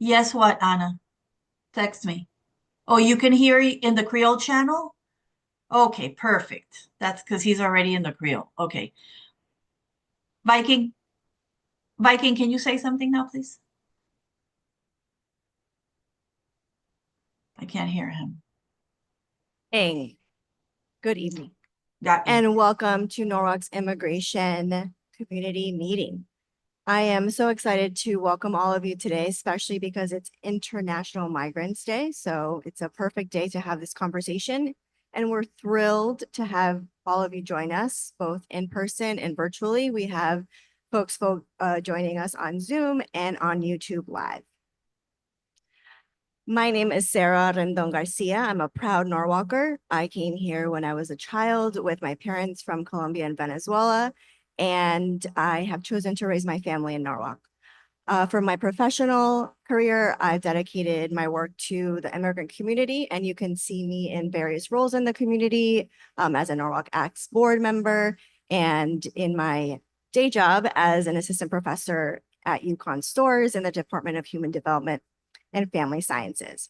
Yes, what, Anna? Text me. Oh, you can hear in the Creole channel? Okay, perfect. That's because he's already in the Creole. Okay. Viking, Viking, can you say something now, please? I can't hear him. Hey, good evening, Got you. and welcome to Norwalk's Immigration Community Meeting. I am so excited to welcome all of you today, especially because it's International Migrants Day. So it's a perfect day to have this conversation. And we're thrilled to have all of you join us, both in person and virtually. We have folks joining us on Zoom and on YouTube Live. My name is Sarah Rendon Garcia. I'm a proud Norwalker. I came here when I was a child with my parents from Colombia and Venezuela, and I have chosen to raise my family in Norwalk. For my professional career, I've dedicated my work to the immigrant community, and you can see me in various roles in the community as a Norwalk Acts board member and in my day job as an assistant professor at UConn Stores in the Department of Human Development and Family Sciences.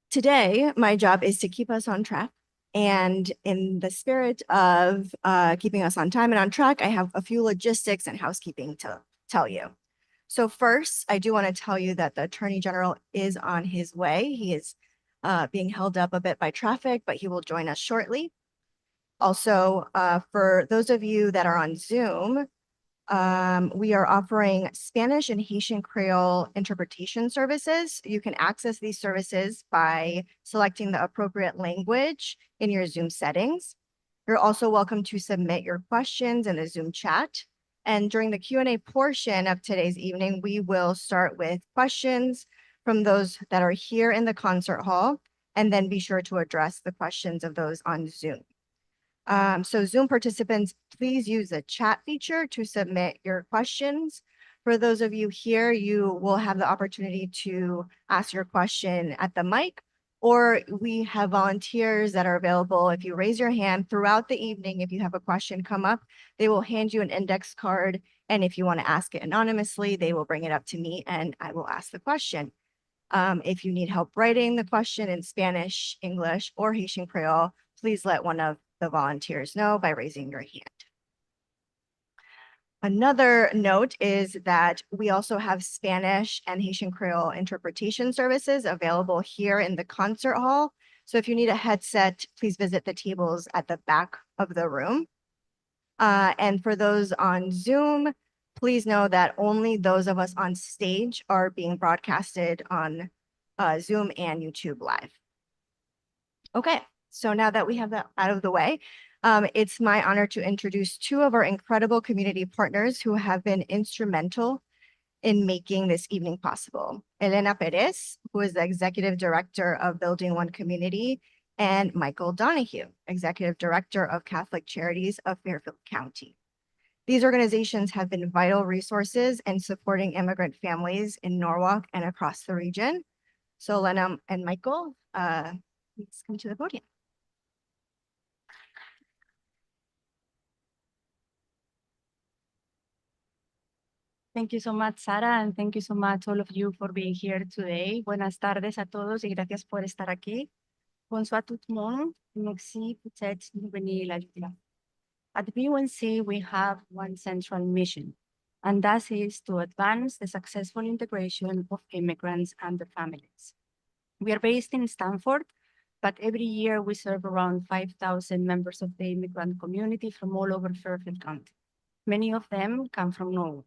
Today, my job is to keep us on track. And in the spirit of keeping us on time and on track, I have a few logistics and housekeeping to tell you. So first, I do want to tell you that the Attorney General is on his way. He is being held up a bit by traffic, but he will join us shortly. Also, for those of you that are on Zoom, we are offering Spanish and Haitian Creole interpretation services. You can access these services by selecting the appropriate language in your Zoom settings. You're also welcome to submit your questions in the Zoom chat. And during the Q&A portion of today's evening, we will start with questions from those that are here in the concert hall, and then be sure to address the questions of those on Zoom. So Zoom participants, please use the chat feature to submit your questions. For those of you here, you will have the opportunity to ask your question at the mic, or we have volunteers that are available. If you raise your hand throughout the evening, if you have a question come up, they will hand you an index card. And if you want to ask it anonymously, they will bring it up to me and I will ask the question. If you need help writing the question in Spanish, English, or Haitian Creole, please let one of the volunteers know by raising your hand. Another note is that we also have Spanish and Haitian Creole interpretation services available here in the concert hall. So if you need a headset, please visit the tables at the back of the room. And for those on Zoom, please know that only those of us on stage are being broadcasted on Zoom and YouTube Live. Okay, so now that we have that out of the way, it's my honor to introduce two of our incredible community partners who have been instrumental in making this evening possible. Elena Perez, who is the Executive Director of Building One Community, and Michael Donahue, Executive Director of Catholic Charities of Fairfield County. These organizations have been vital resources in supporting immigrant families in Norwalk and across the region. So Elena and Michael, please come to the podium. Thank you so much, Sara, and thank you so much, all of you, for being here today. Buenas tardes a todos y gracias por estar aquí. Bonsoir tout le monde. Merci peut-être de venir la journée. At BUNC, we have one central mission, and that is to advance the successful integration of immigrants and their families. We are based in Stanford, but every year we serve around 5,000 members of the immigrant community from all over Fairfield County. Many of them come from Norway.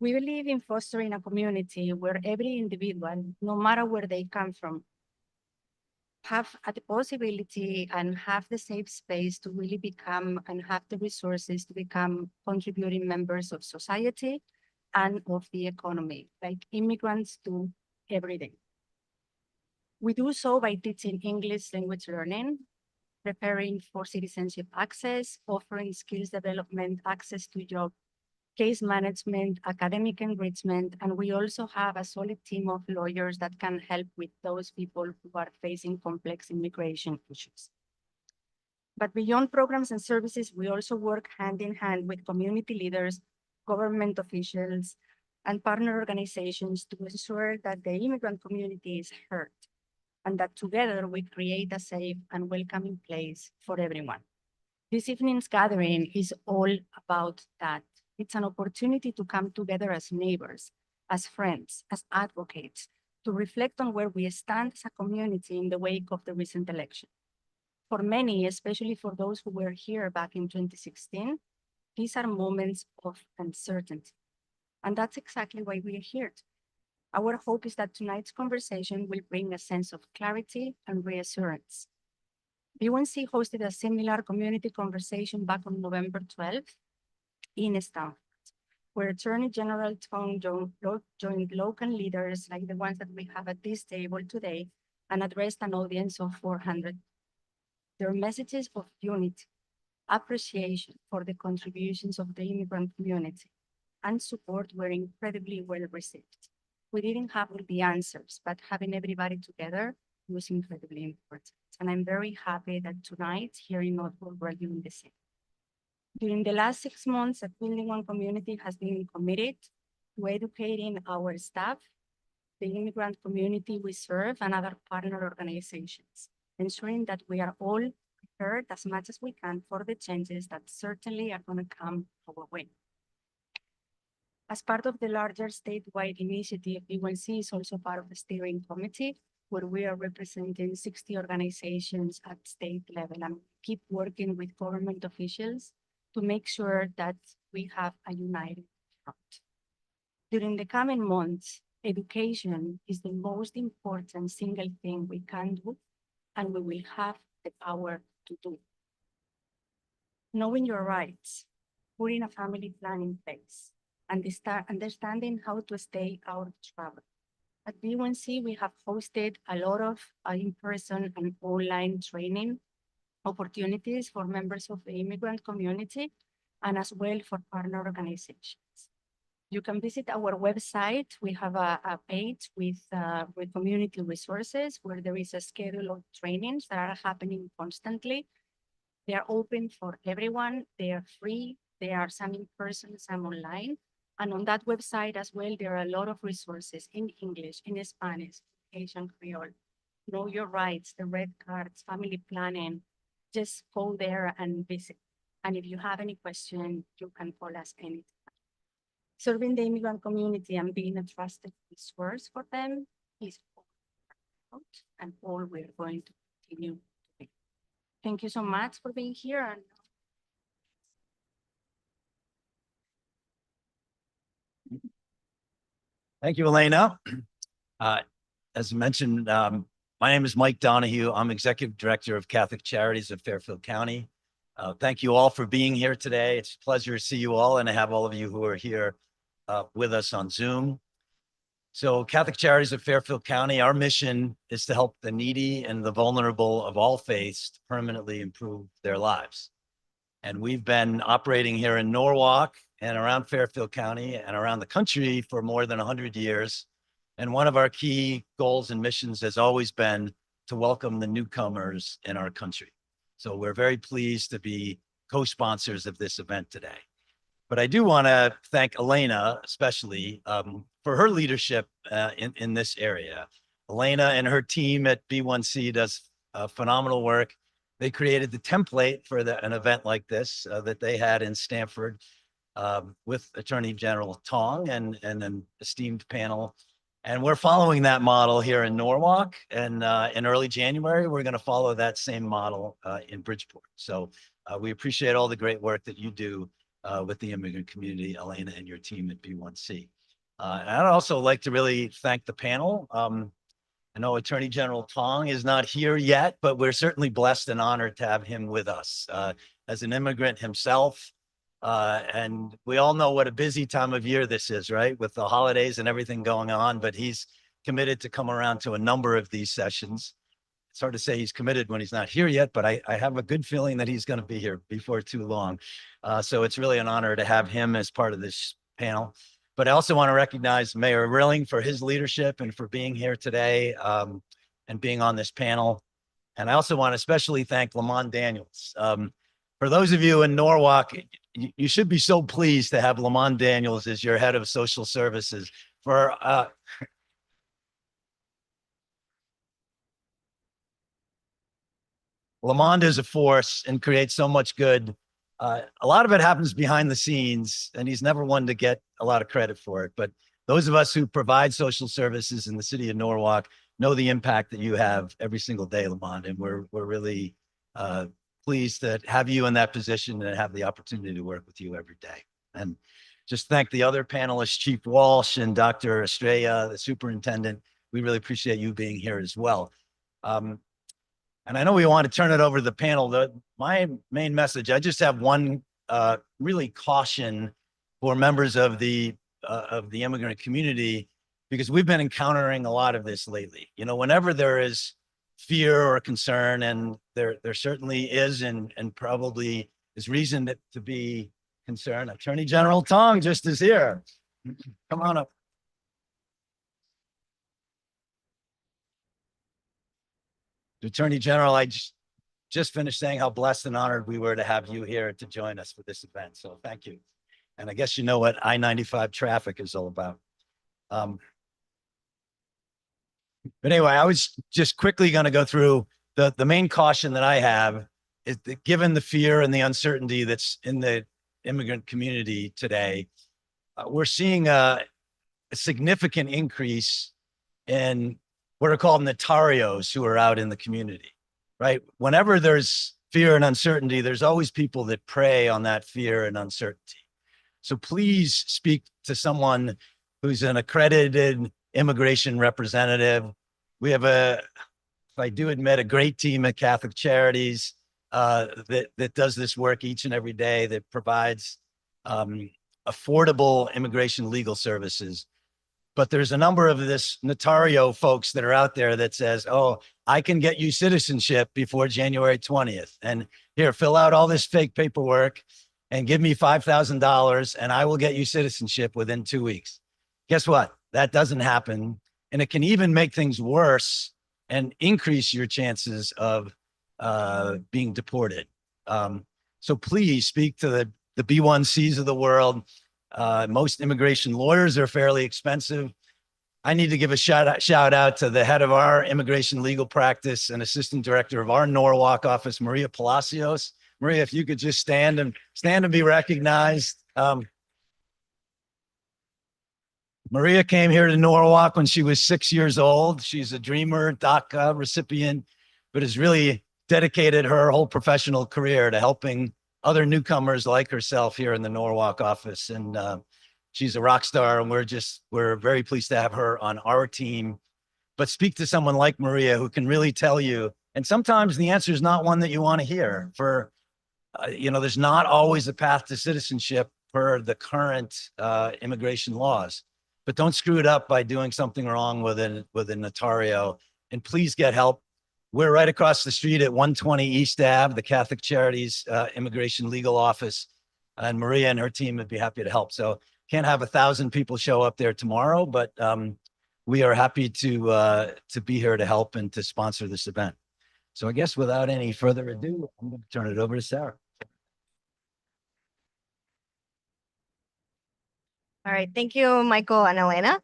We believe in fostering a community where every individual, no matter where they come from, have the possibility and have the safe space to really become and have the resources to become contributing members of society and of the economy, like immigrants do every day. We do so by teaching English language learning, preparing for citizenship access, offering skills development, access to job, case management, academic enrichment, and we also have a solid team of lawyers that can help with those people who are facing complex immigration issues. But beyond programs and services, we also work hand in hand with community leaders, government officials, and partner organizations to ensure that the immigrant community is heard and that together we create a safe and welcoming place for everyone. This evening's gathering is all about that. It's an opportunity to come together as neighbors, as friends, as advocates, to reflect on where we stand as a community in the wake of the recent election. For many, especially for those who were here back in 2016, these are moments of uncertainty. And that's exactly why we are here. Our hope is that tonight's conversation will bring a sense of clarity and reassurance. B1C hosted a similar community conversation back on November 12th in Stanford, where Attorney General Tong joined local leaders like the ones that we have at this table today and addressed an audience of 400. Their messages of unity, appreciation for the contributions of the immigrant community, and support were incredibly well received. We didn't have all the answers, but having everybody together was incredibly important. And I'm very happy that tonight here in Northwood, we're doing the same. During the last 6 months, a Building One community has been committed to educating our staff, the immigrant community we serve, and other partner organizations, ensuring that we are all prepared as much as we can for the changes that certainly are going to come our way. As part of the larger statewide initiative, B1C is also part of the steering committee, where we are representing 60 organizations at state level and keep working with government officials to make sure that we have a united front. During the coming months, education is the most important single thing we can do, and we will have the power to do. Knowing your rights, putting a family plan in place, and understanding how to stay out of trouble. At B1C, we have hosted a lot of in-person and online training opportunities for members of the immigrant community and as well for partner organizations. You can visit our website. We have a page with community resources where there is a schedule of trainings that are happening constantly. They are open for everyone. They are free. There are some in person, some online. And on that website as well, there are a lot of resources in English, in Spanish, Asian Creole. Know your rights, the red cards, family planning. Just go there and visit. And if you have any question, you can call us anytime. Serving the immigrant community and being a trusted resource for them is all and all we're going to continue to be. Thank you so much for being here. And thank you, Elena. As mentioned, my name is Mike Donahue. I'm Executive Director of Catholic Charities of Fairfield County. Thank you all for being here today. It's a pleasure to see you all and to have all of you who are here with us on Zoom. So Catholic Charities of Fairfield County, our mission is to help the needy and the vulnerable of all faiths to permanently improve their lives. And we've been operating here in Norwalk and around Fairfield County and around the country for more than 100 years. And one of our key goals and missions has always been to welcome the newcomers in our country. So we're very pleased to be co-sponsors of this event today. But I do want to thank Elena, especially for her leadership in this area. Elena and her team at B1C does phenomenal work. They created the template for an event like this that they had in Stanford with Attorney General Tong and an esteemed panel. And we're following that model here in Norwalk. And in early January, we're going to follow that same model in Bridgeport. So we appreciate all the great work that you do with the immigrant community, Elena, and your team at B1C. And I'd also like to really thank the panel. I know Attorney General Tong is not here yet, but we're certainly blessed and honored to have him with us as an immigrant himself. And we all know what a busy time of year this is, right? With the holidays and everything going on, but he's committed to come around to a number of these sessions. It's hard to say he's committed when he's not here yet, but I have a good feeling that he's going to be here before too long. So it's really an honor to have him as part of this panel. But I also want to recognize Mayor Rilling for his leadership and for being here today and being on this panel. And I also want to especially thank Lamont Daniels. For those of you in Norwalk, you should be so pleased to have Lamont Daniels as your head of social services for Lamont is a force and creates so much good. A lot of it happens behind the scenes, and he's never one to get a lot of credit for it. But those of us who provide social services in the city of Norwalk know the impact that you have every single day, Lamont, and we're really pleased to have you in that position and have the opportunity to work with you every day. And just thank the other panelists, Chief Walsh and Dr. Estrella, the superintendent. We really appreciate you being here as well. And I know we want to turn it over to the panel. My main message, I just have one really caution for members of the immigrant community, because we've been encountering a lot of this lately. You know, whenever there is fear or concern, and there certainly is, and probably is reason to be concerned. Attorney General Tong just is here. Come on up. Attorney General, I just finished saying how blessed and honored we were to have you here to join us for this event. So thank you. And I guess you know what I-95 traffic is all about. But anyway, I was just quickly going to go through the main caution that I have is that given the fear and the uncertainty that's in the immigrant community today, we're seeing a significant increase in what are called notarios who are out in the community, right? Whenever there's fear and uncertainty, there's always people that prey on that fear and uncertainty. So please speak to someone who's an accredited immigration representative. We have if I do admit, a great team at Catholic Charities that does this work each and every day, that provides affordable immigration legal services. But there's a number of this notario folks that are out there that says, oh, I can get you citizenship before January 20th. And here, fill out all this fake paperwork and give me $5,000 and I will get you citizenship within 2 weeks. Guess what? That doesn't happen. And it can even make things worse and increase your chances of being deported. So please speak to the B1Cs of the world. Most immigration lawyers are fairly expensive. I need to give a shout out to the head of our immigration legal practice and assistant director of our Norwalk office, Maria Palacios. Maria, if you could just stand and be recognized. Maria came here to Norwalk when she was 6 years old. She's a Dreamer DACA recipient, but has really dedicated her whole professional career to helping other newcomers like herself here in the Norwalk office. And she's a rock star, and we're very pleased to have her on our team. But speak to someone like Maria who can really tell you, and sometimes the answer is not one that you want to hear. For there's not always a path to citizenship per the current immigration laws. But don't screw it up by doing something wrong with a notario. And please get help. We're right across the street at 120 East Ave, the Catholic Charities Immigration Legal Office. And Maria and her team would be happy to help. So can't have 1,000 people show up there tomorrow, but we are happy to be here to help and to sponsor this event. So I guess without any further ado, I'm going to turn it over to Sarah. All right, thank you, Michael and Elena.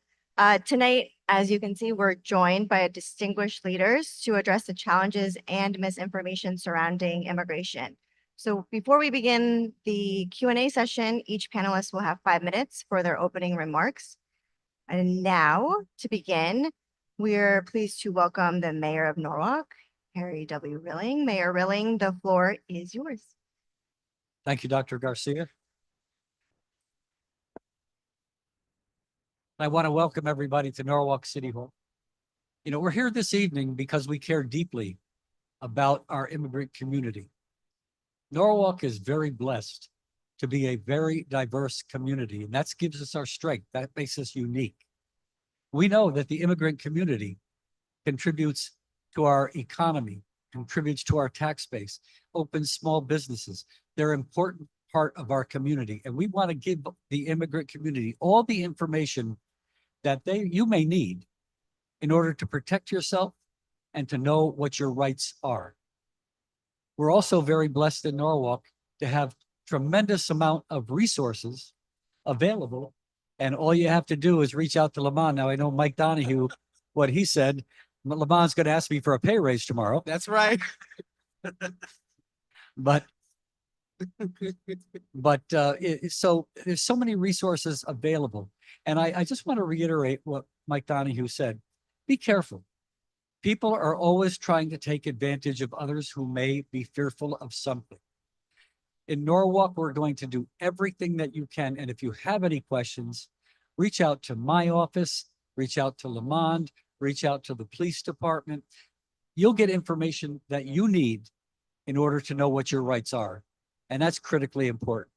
Tonight, as you can see, we're joined by distinguished leaders to address the challenges and misinformation surrounding immigration. So before we begin the Q&A session, each panelist will have 5 minutes for their opening remarks. And now, to begin, we're pleased to welcome the Mayor of Norwalk, Harry W. Rilling. Mayor Rilling, the floor is yours. Thank you, Dr. Garcia. I want to welcome everybody to Norwalk City Hall. You know, we're here this evening because we care deeply about our immigrant community. Norwalk is very blessed to be a very diverse community, and that gives us our strength. That makes us unique. We know that the immigrant community contributes to our economy, contributes to our tax base, opens small businesses. They're an important part of our community, and we want to give the immigrant community all the information that you may need in order to protect yourself and to know what your rights are. We're also very blessed in Norwalk to have tremendous amount of resources available. And all you have to do is reach out to Lamont. Now, I know Mike Donahue, what he said, Lamont's going to ask me for a pay raise tomorrow, That's right. but so there's so many resources available. And I just want to reiterate what Mike Donahue said. Be careful. People are always trying to take advantage of others who may be fearful of something. In Norwalk, we're going to do everything that you can. And if you have any questions, reach out to my office, reach out to Lamont, reach out to the police department. You'll get information that you need in order to know what your rights are. And that's critically important.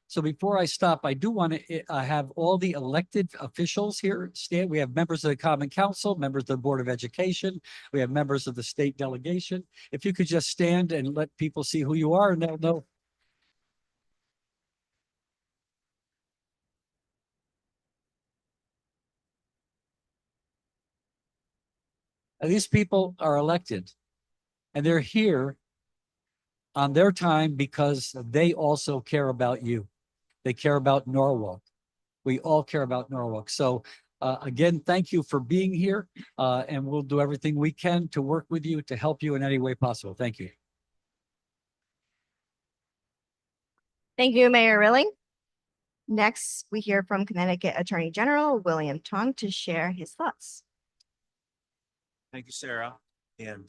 So before I stop, I do want to have all the elected officials here stand. We have members of the Common Council, members of the Board of Education. We have members of the state delegation. If you could just stand and let people see who you are and they'll know. These people are elected and they're here on their time because they also care about you. They care about Norwalk. We all care about Norwalk. So again, thank you for being here and we'll do everything we can to work with you to help you in any way possible. Thank you. Thank you, Mayor Rilling. Next, we hear from Connecticut Attorney General William Tong to share his thoughts. Thank you, Sarah. And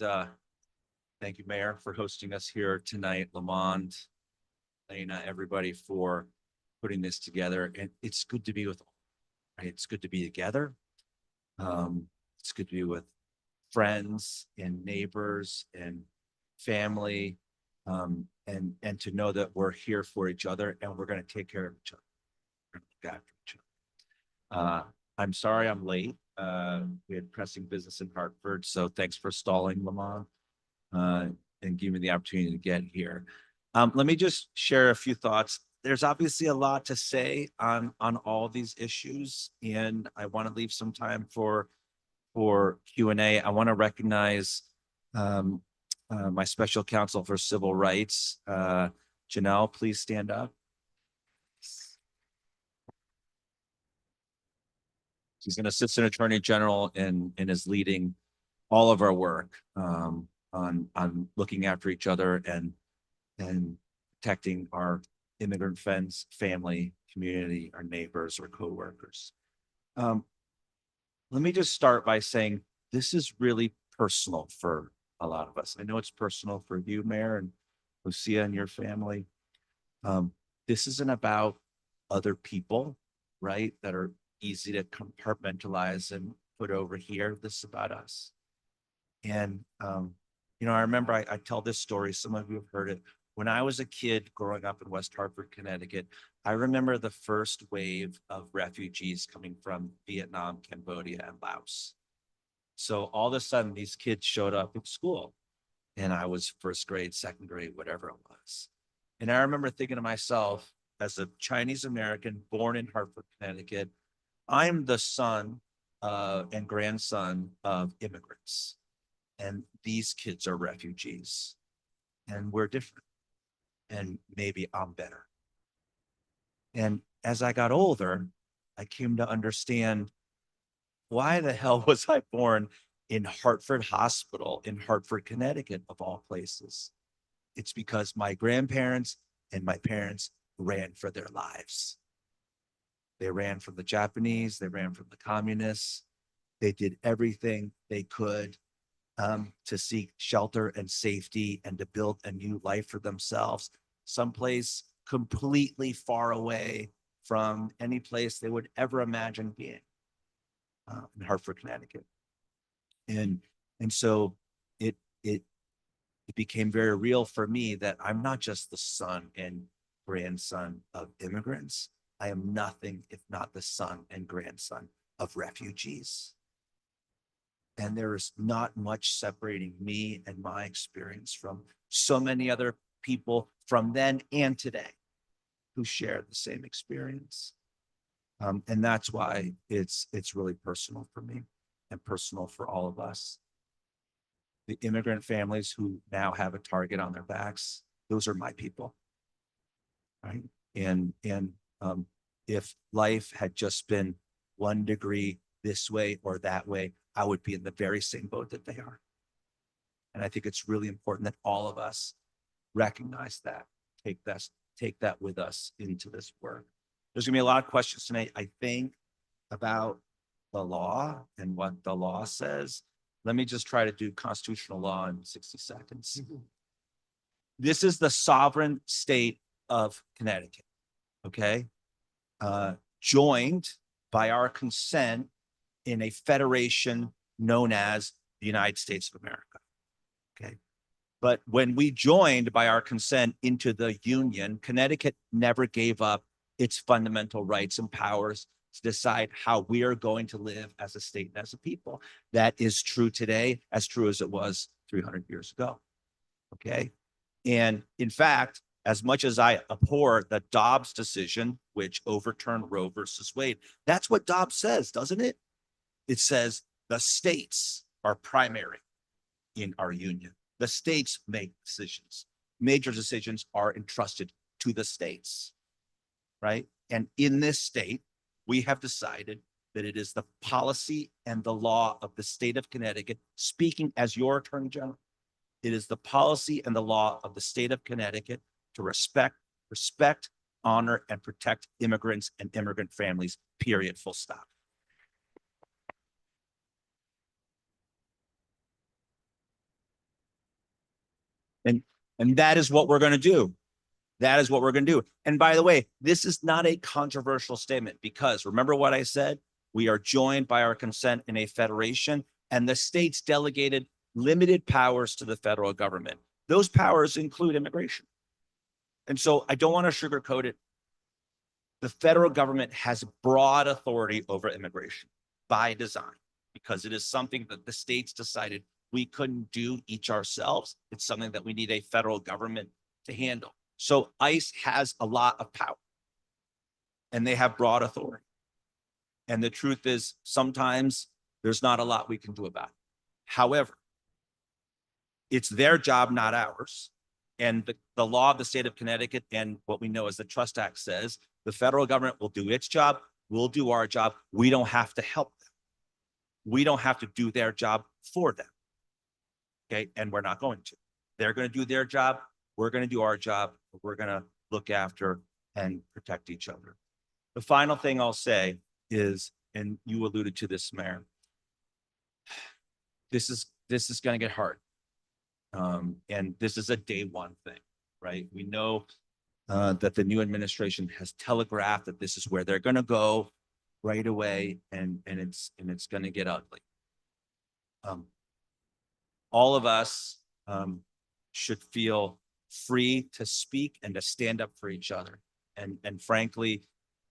thank you, Mayor, for hosting us here tonight. Lamont, Lena, everybody for putting this together. And it's good to be with, right? It's good to be together. It's good to be with friends and neighbors and family. And to know that we're here for each other and we're going to take care of each other. We're gonna look after each other. I'm sorry I'm late. We had pressing business in Hartford, so thanks for stalling, Lamont, and giving me the opportunity to get here. Let me just share a few thoughts. There's obviously a lot to say on all these issues, and I want to leave some time for Q&A. I want to recognize my special counsel for civil rights, Janelle. Please stand up. She's an assistant attorney general and is leading all of our work on looking after each other and protecting our immigrant friends, family, community, our neighbors, our coworkers. Let me just start by saying this is really personal for a lot of us. I know it's personal for you, Mayor, and Lucia and your family. This isn't about other people, right, that are easy to compartmentalize and put over here. This is about us. And, you know, I remember I tell this story, some of you have heard it. When I was a kid growing up in West Hartford, Connecticut, I remember the first wave of refugees coming from Vietnam, Cambodia, and Laos. So all of a sudden, these kids showed up at school, and I was first grade, second grade, whatever it was. And I remember thinking to myself, as a Chinese American born in Hartford, Connecticut, I'm the son and grandson of immigrants, and these kids are refugees, and we're different, and maybe I'm better. And as I got older, I came to understand, why the hell was I born in Hartford Hospital in Hartford, Connecticut, of all places? It's because my grandparents and my parents ran for their lives. They ran from the Japanese, they ran from the communists. They did everything they could to seek shelter and safety and to build a new life for themselves, someplace completely far away from any place they would ever imagine being, in Hartford, Connecticut. And so it became very real for me that I'm not just the son and grandson of immigrants. I am nothing if not the son and grandson of refugees. And there is not much separating me and my experience from so many other people from then and today who share the same experience. And that's why it's really personal for me and personal for all of us. The immigrant families who now have a target on their backs, those are my people. right? And if life had just been 1 degree this way or that way, I would be in the very same boat that they are. And I think it's really important that all of us recognize that, take that with us into this work. There's gonna be a lot of questions tonight, I think, about the law and what the law says. Let me just try to do constitutional law in 60 seconds. This is the sovereign state of Connecticut, okay? Joined by our consent in a federation known as the United States of America, okay? But when we joined by our consent into the Union, Connecticut never gave up its fundamental rights and powers to decide how we are going to live as a state and as a people. That is true today, as true as it was 300 years ago. Okay. And in fact, as much as I abhor the Dobbs decision, which overturned Roe versus Wade, that's what Dobbs says, doesn't it? It says the states are primary in our union. The states make decisions. Major decisions are entrusted to the states, right? And in this state, we have decided that it is the policy and the law of the state of Connecticut, speaking as your attorney general, it is the policy and the law of the state of Connecticut to respect, honor, and protect immigrants and immigrant families, period, full stop. And that is what we're going to do. That is what we're going to do. And by the way, this is not a controversial statement because remember what I said? We are joined by our consent in a federation, and the states delegated limited powers to the federal government. Those powers include immigration. And so I don't want to sugarcoat it. The federal government has broad authority over immigration by design because it is something that the states decided we couldn't do each ourselves. It's something that we need a federal government to handle. So ICE has a lot of power and they have broad authority. And the truth is sometimes there's not a lot we can do about it. However, it's their job, not ours. And the law of the state of Connecticut and what we know as the Trust Act says, the federal government will do its job, we'll do our job. We don't have to help them. We don't have to do their job for them. Okay, and we're not going to. They're going to do their job. We're going to do our job. We're going to look after and protect each other. The final thing I'll say is, and you alluded to this, Mayor, this is going to get hard. And this is a day one thing, right? We know that the new administration has telegraphed that this is where they're going to go right away, and it's going to get ugly. All of us should feel free to speak and to stand up for each other. And frankly,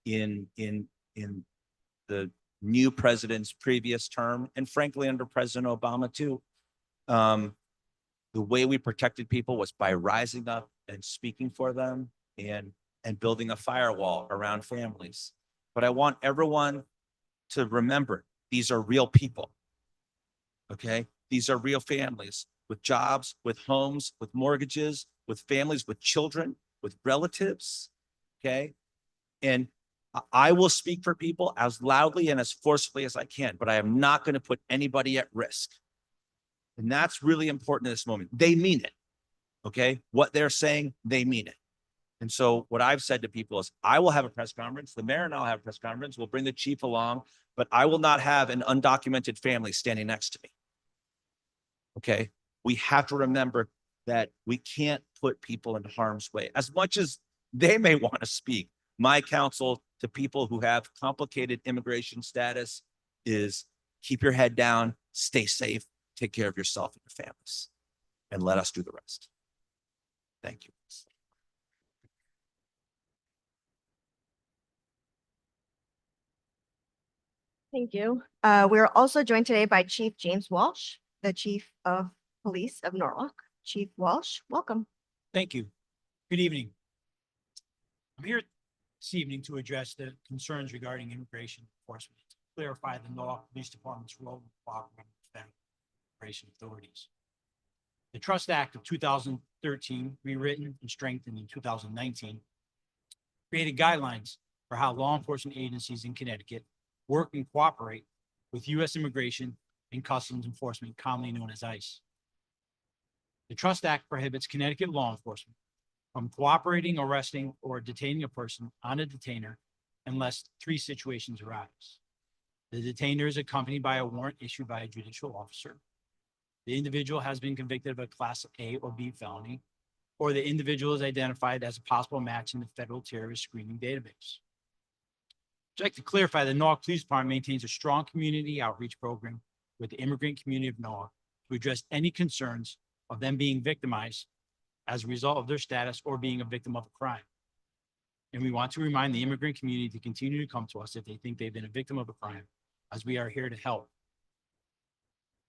in the new president's previous term, and frankly under President Obama too, the way we protected people was by rising up and speaking for them and building a firewall around families. But I want everyone to remember, these are real people, okay? These are real families with jobs, with homes, with mortgages, with families, with children, with relatives, okay? And I will speak for people as loudly and as forcefully as I can, but I am not going to put anybody at risk. And that's really important in this moment. They mean it, okay? What they're saying, they mean it. And so what I've said to people is, I will have a press conference. The mayor and I'll have a press conference. We'll bring the chief along, but I will not have an undocumented family standing next to me. Okay, we have to remember that we can't put people in harm's way. As much as they may want to speak, my counsel to people who have complicated immigration status is keep your head down, stay safe, take care of yourself and your families, and let us do the rest. Thank you. Thank you. We're also joined today by Chief James Walsh, the Chief of Police of Norwalk. Chief Walsh, welcome. Thank you. Good evening. I'm here this evening to address the concerns regarding immigration enforcement, to clarify the Norwalk Police Department's role in cooperating with federal immigration authorities. The Trust Act of 2013, rewritten and strengthened in 2019, created guidelines for how law enforcement agencies in Connecticut work and cooperate with U.S. Immigration and Customs Enforcement, commonly known as ICE. The Trust Act prohibits Connecticut law enforcement from cooperating, arresting, or detaining a person on a detainer unless three situations arise. The detainer is accompanied by a warrant issued by a judicial officer. The individual has been convicted of a Class A or B felony, or the individual is identified as a possible match in the federal terrorist screening database. I'd like to clarify that Norwalk Police Department maintains a strong community outreach program with the immigrant community of Norwalk to address any concerns of them being victimized as a result of their status or being a victim of a crime. And we want to remind the immigrant community to continue to come to us if they think they've been a victim of a crime, as we are here to help.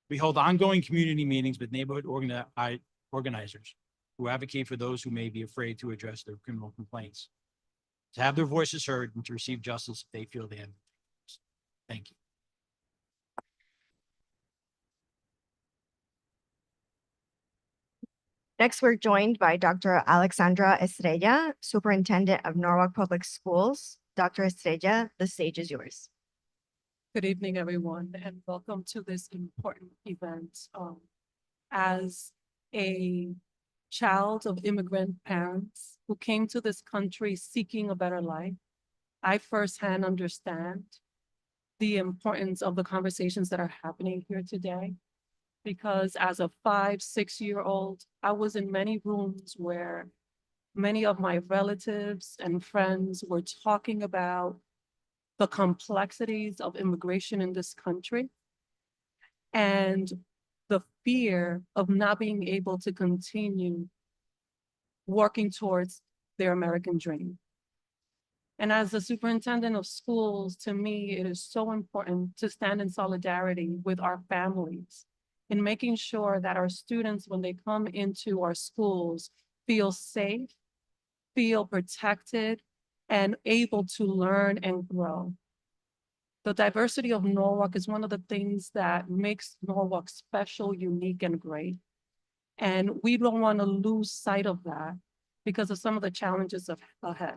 We hold ongoing community meetings with neighborhood organizers who advocate for those who may be afraid to address their criminal complaints, to have their voices heard and to receive justice if they feel they have. Thank you. Next, we're joined by Dr. Alexandra Estrella, Superintendent of Norwalk Public Schools. Dr. Estrella, the stage is yours. Good evening, everyone, and welcome to this important event. As a child of immigrant parents who came to this country seeking a better life, I firsthand understand the importance of the conversations that are happening here today. Because as a 5-6-year-old, I was in many rooms where many of my relatives and friends were talking about the complexities of immigration in this country and the fear of not being able to continue working towards their American dream. And as the superintendent of schools, to me, it is so important to stand in solidarity with our families in making sure that our students, when they come into our schools, feel safe, feel protected, and able to learn and grow. The diversity of Norwalk is one of the things that makes Norwalk special, unique, and great. And we don't want to lose sight of that because of some of the challenges ahead.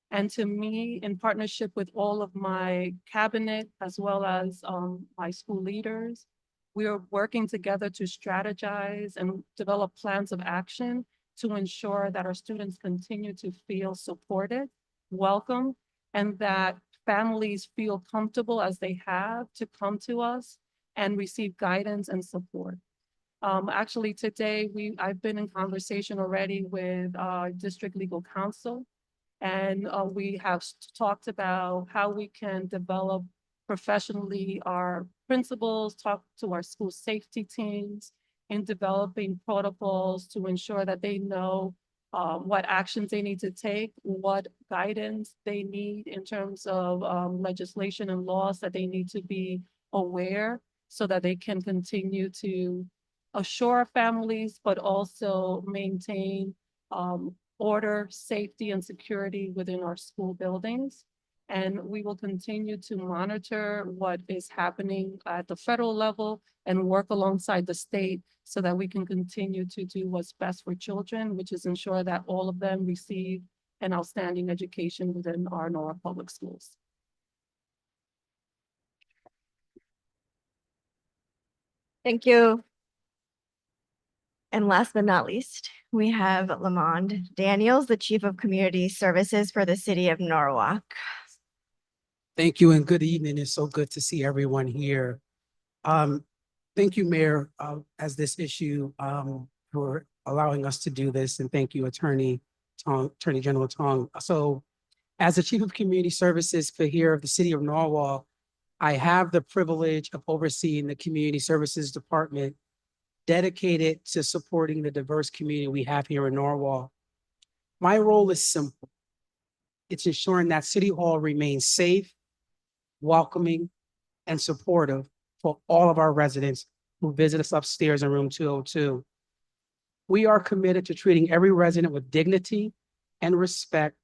And to me, in partnership with all of my cabinet, as well as my school leaders, we are working together to strategize and develop plans of action to ensure that our students continue to feel supported, welcome, and that families feel comfortable as they have to come to us and receive guidance and support. Actually, today, I've been in conversation already with our district legal counsel, and we have talked about how we can develop professionally our principals, talk to our school safety teams in developing protocols to ensure that they know what actions they need to take, what guidance they need in terms of legislation and laws that they need to be aware so that they can continue to assure families, but also maintain order, safety, and security within our school buildings. And we will continue to monitor what is happening at the federal level and work alongside the state so that we can continue to do what's best for children, which is ensure that all of them receive an outstanding education within our Norwalk Public Schools. Thank you. And last but not least, we have Lamond Daniels, the Chief of Community Services for the City of Norwalk. Thank you and good evening. It's so good to see everyone here. Thank you, Mayor, as this issue for allowing us to do this, and thank you, Attorney General Tong. So, as the Chief of Community Services for here of the City of Norwalk, I have the privilege of overseeing the Community Services Department dedicated to supporting the diverse community we have here in Norwalk. My role is simple. It's ensuring that City Hall remains safe, welcoming, and supportive for all of our residents who visit us upstairs in room 202. We are committed to treating every resident with dignity and respect,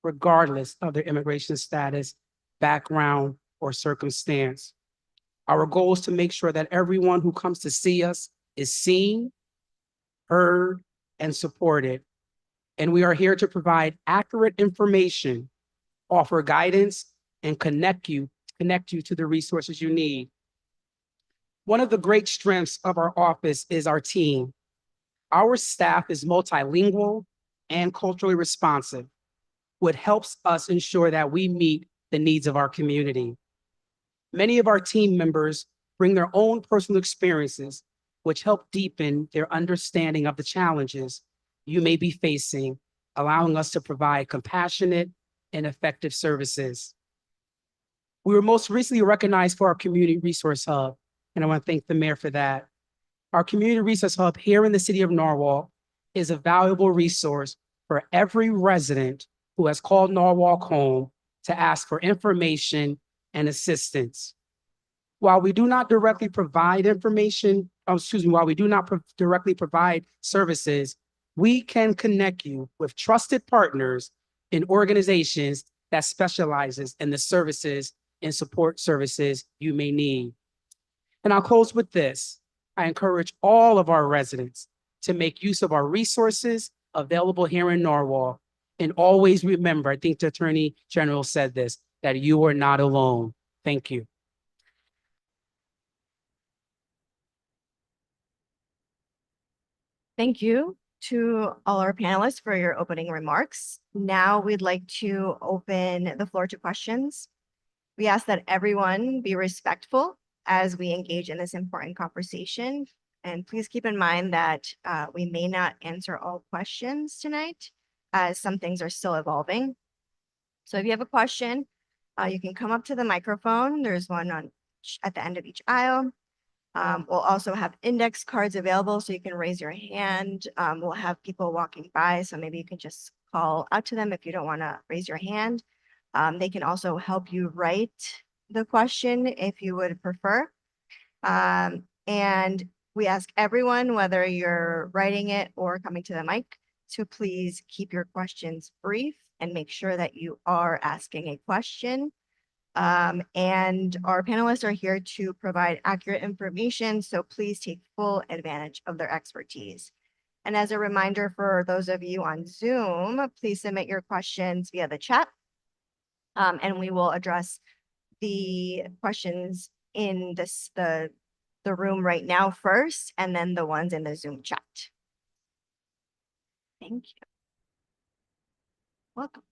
regardless of their immigration status, background, or circumstance. Our goal is to make sure that everyone who comes to see us is seen, heard, and supported. and we are here to provide accurate information, offer guidance, and connect you to the resources you need. One of the great strengths of our office is our team. Our staff is multilingual and culturally responsive, which helps us ensure that we meet the needs of our community. Many of our team members bring their own personal experiences, which help deepen their understanding of the challenges you may be facing, allowing us to provide compassionate and effective services. We were most recently recognized for our Community Resource Hub, and I want to thank the mayor for that. Our Community Resource Hub here in the city of Norwalk is a valuable resource for every resident who has called Norwalk home to ask for information and assistance. While we do not directly provide directly provide services, we can connect you with trusted partners in organizations that specializes in the services and support services you may need. And I'll close with this. I encourage all of our residents to make use of our resources available here in Norwalk. And always remember, I think the Attorney General said this, that you are not alone. Thank you. Thank you to all our panelists for your opening remarks. Now we'd like to open the floor to questions. We ask that everyone be respectful as we engage in this important conversation. And please keep in mind that we may not answer all questions tonight, as some things are still evolving. So if you have a question, you can come up to the microphone. There's one at the end of each aisle. We'll also have index cards available so you can raise your hand. We'll have people walking by, so maybe you can just call out to them if you don't want to raise your hand. They can also help you write the question if you would prefer. And we ask everyone, whether you're writing it or coming to the mic, to please keep your questions brief and make sure that you are asking a question. And our panelists are here to provide accurate information, so please take full advantage of their expertise. And as a reminder for those of you on Zoom, please submit your questions via the chat. And we will address the questions in the room right now first, and then the ones in the Zoom chat. Thank you. Welcome.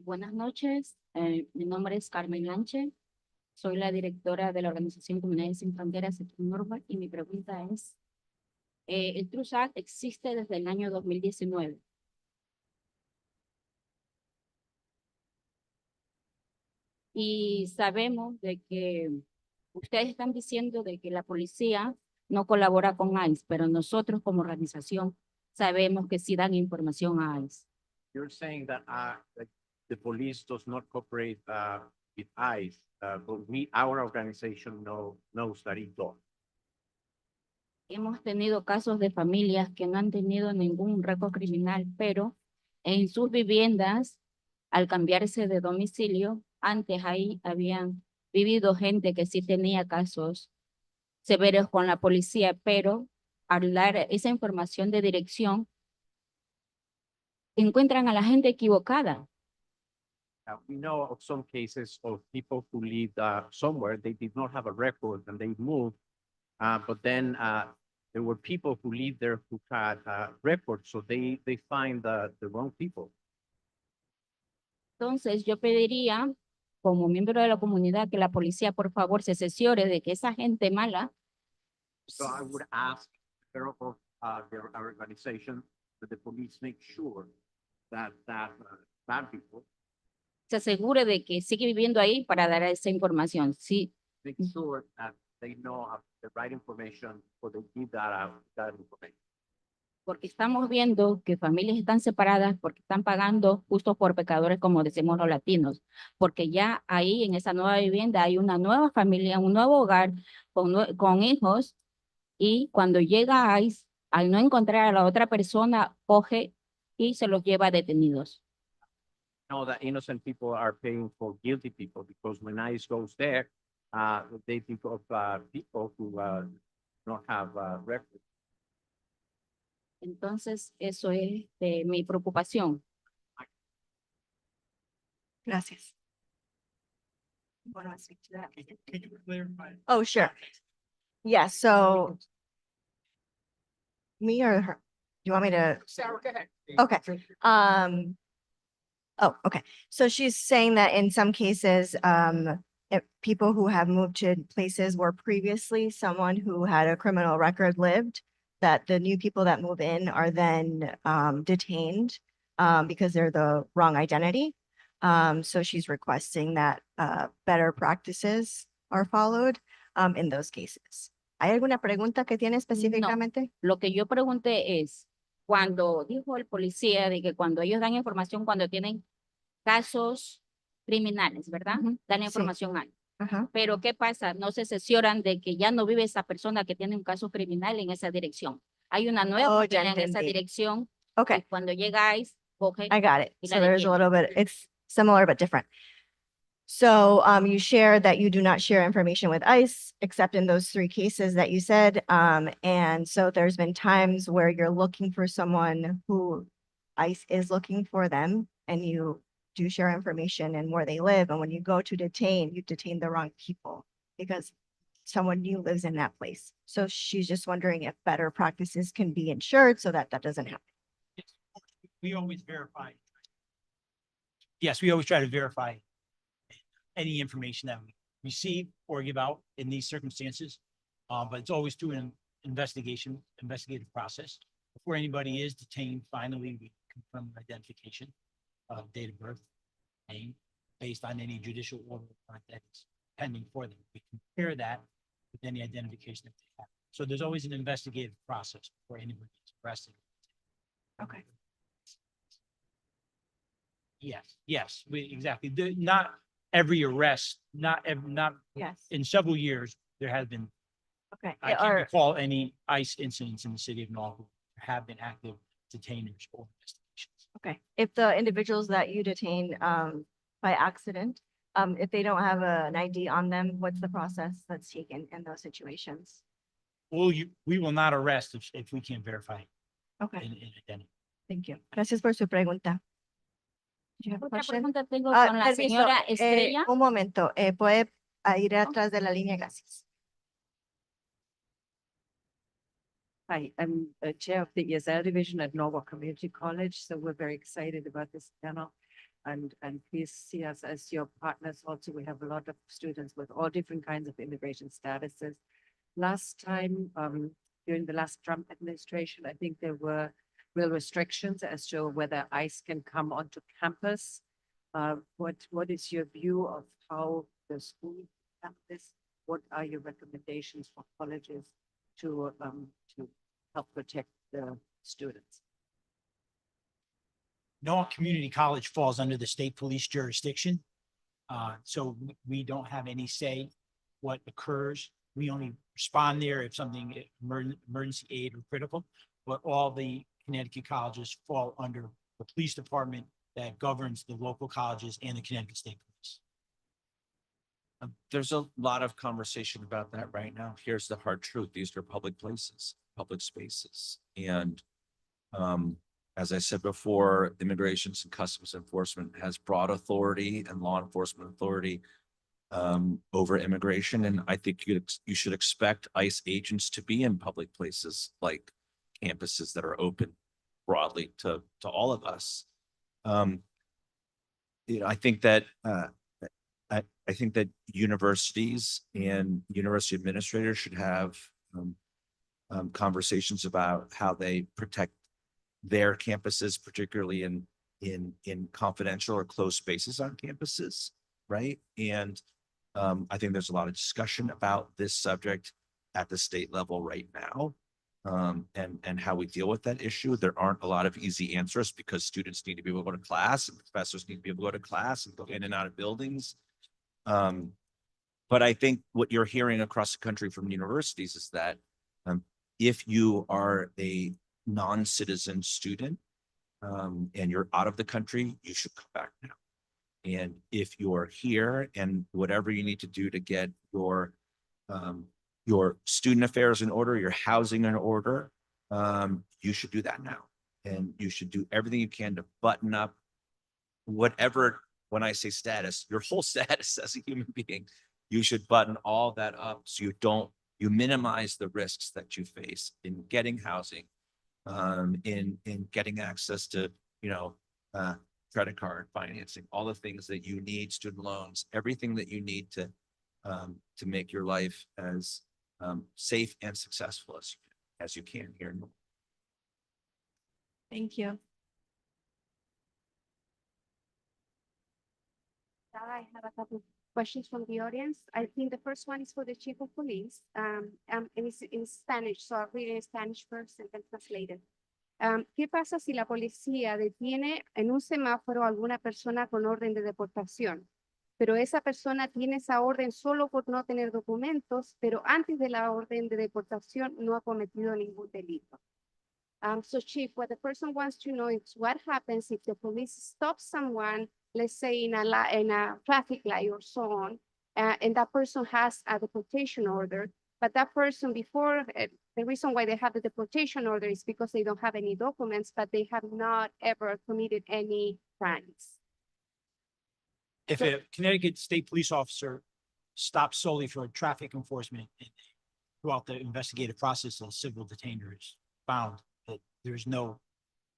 Buenas noches, mi nombre es Carmen Lanche, soy la directora de la organización Comunidades Sin Fronteras aquí en Norwalk y mi pregunta es, el Trust Act existe desde el año 2019. Y sabemos de que ustedes están diciendo de que la policía no colabora con ICE, pero nosotros como organización sabemos que sí dan información a ICE. You're saying that the police does not cooperate with ICE, but our organization knows that it does. Hemos tenido casos de familias que no han tenido ningún récord criminal, pero en sus viviendas, al cambiarse de domicilio, antes ahí habían vivido gente que sí tenía casos severos con la policía, pero al dar esa información de dirección, encuentran a la gente equivocada. We know of some cases of people who lived somewhere, they did not have a record and they moved, but then there were people who lived there who had records, so they find the wrong people. Entonces yo pediría, como miembro de la comunidad, que la policía por favor se cerciore de que esa gente mala So I would ask their organization that the police make sure that bad people se asegure de que sigue viviendo ahí para dar esa información. Sí, make sure that they know the right information or they give that information. porque estamos viendo que familias están separadas porque están pagando justos por pecadores, como decimos los latinos, porque ya ahí en esa nueva vivienda hay una nueva familia, un nuevo hogar con hijos, y cuando llega ICE, al no encontrar a la otra persona, coge y se los lleva detenidos. Know that innocent people are paying for guilty people, because when ICE goes there, they think of people who don't have records. Entonces, eso es mi preocupación. Gracias. Wanna speak to that? Can you clarify? Oh, sure. Yeah, so me or her? You want me to? Sarah, go ahead. Okay. Oh, okay. So she's saying that in some cases, if people who have moved to places where previously someone who had a criminal record lived, that the new people that move in are then detained because they're the wrong identity. So she's requesting that better practices are followed in those cases. ¿Hay alguna pregunta que tiene específicamente? Lo que yo pregunté es, cuando dijo el policía de que cuando ellos dan información, cuando tienen casos criminales, ¿verdad? Ujú, Dan sí. información ahí. Ajá. Pero ¿qué pasa? No se cercioran de que ya no vive esa persona que tiene un caso criminal en esa dirección. Hay una nueva Oh, ya familia en esa entendí. dirección. Okay. Y cuando llegáis, coge I got it. y So la there's a detiene. little bit, it's similar but different. So you shared that you do not share information with ICE, except in those 3 cases that you said. And so there's been times where you're looking for someone who ICE is looking for them, and you do share information and where they live. And when you go to detain, you detain the wrong people because someone new lives in that place. So she's just wondering if better practices can be ensured so that that doesn't happen. We always verify. Yes, we always try to verify any information that we receive or give out in these circumstances. But it's always through an investigative process. Before anybody is detained, finally, we confirm identification, date of birth, name, based on any judicial order that is pending for them. We compare that with any identification that they have. So there's always an investigative process before anybody is arrested. Okay. Yes, exactly. Not every arrest, not Yes. in several years, there has been, Okay. I can't Or- recall any ICE incidents in the city of Norfolk have been active detainers or investigations. Okay, if the individuals that you detain by accident, if they don't have an ID on them, what's the process that's taken in those situations? We will not arrest if we can't verify Okay, in identity. thank you. Gracias por su pregunta. Do you have a Otra question? pregunta tengo Ah, con la permiso, señora Estrella. un momento, puede ir atrás de la línea, gracias. Hi, I'm Chair of the ESL Division at Norwalk Community College, so we're very excited about this panel. And please see us as your partners. Also, we have a lot of students with all different kinds of immigration statuses. Last time, during the last Trump administration, I think there were real restrictions as to whether ICE can come onto campus. What is your view of how the school campus? What are your recommendations for colleges to help protect the students? Norwalk Community College falls under the state police jurisdiction. So we don't have any say what occurs. We only respond there if something emergency aid or critical, but all the Connecticut colleges fall under the police department that governs the local colleges and the Connecticut State Police. There's a lot of conversation about that right now. Here's the hard truth. These are public places, public spaces. And as I said before, Immigration and Customs Enforcement has broad authority and law enforcement authority over immigration. And I think you should expect ICE agents to be in public places like campuses that are open broadly to all of us. I think that I think that universities and university administrators should have conversations about how they protect their campuses, particularly in confidential or closed spaces on campuses, right? And I think there's a lot of discussion about this subject at the state level right now, and how we deal with that issue. There aren't a lot of easy answers because students need to be able to go to class and professors need to be able to go to class and go in and out of buildings. But I think what you're hearing across the country from universities is that if you are a non-citizen student and you're out of the country, you should come back now. And if you're here and whatever you need to do to get your student affairs in order, your housing in order, you should do that now. And you should do everything you can to button up whatever, when I say status, your whole status as a human being, you should button all that up so you minimize the risks that you face in getting housing, in getting access to, credit card financing, all the things that you need, student loans, everything that you need to make your life as safe and successful as you can here. Thank you. I have a couple of questions from the audience. I think the first one is for the chief of police, and it's in Spanish, so I'll read it in Spanish first and then translate it. ¿Qué pasa si la policía detiene en un semáforo a alguna persona con orden de deportación? Pero esa persona tiene esa orden solo por no tener documentos, pero antes de la orden de deportación no ha cometido ningún delito. So Chief, what the person wants to know is what happens if the police stops someone, let's say in a traffic light or so on, and that person has a deportation order, but that person before, the reason why they have the deportation order is because they don't have any documents, but they have not ever committed any crimes. If a Connecticut State Police officer stops solely for traffic enforcement and throughout the investigative process, a civil detainer is found that there's no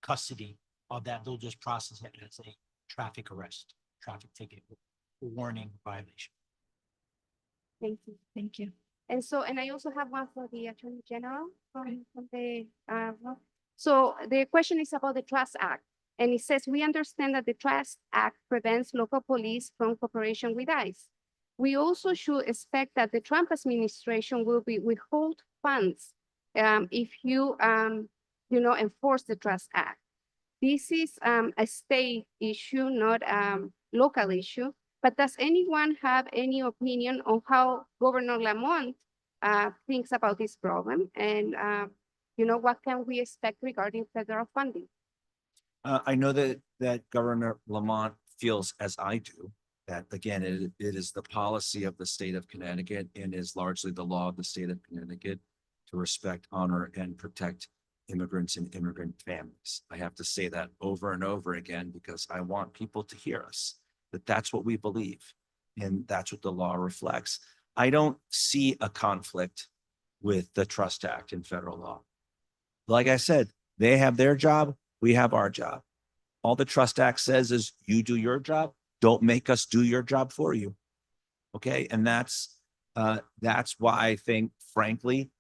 custody of that, they'll just process it as a traffic arrest, traffic ticket, warning violation. Thank you. Thank you. And so, and I also have one for the Attorney General from the, so the question is about the Trust Act. And it says, we understand that the Trust Act prevents local police from cooperation with ICE. We also should expect that the Trump administration will withhold funds if you, enforce the Trust Act. This is a state issue, not local issue. But does anyone have any opinion on how Governor Lamont thinks about this problem? And, what can we expect regarding federal funding? I know that Governor Lamont feels as I do, that again, it is the policy of the state of Connecticut and is largely the law of the state of Connecticut to respect, honor, and protect immigrants and immigrant families. I have to say that over and over again because I want people to hear us, that that's what we believe. And that's what the law reflects. I don't see a conflict with the Trust Act in federal law. Like I said, they have their job, we have our job. All the Trust Act says is you do your job, don't make us do your job for you. Okay, and that's why I think, frankly,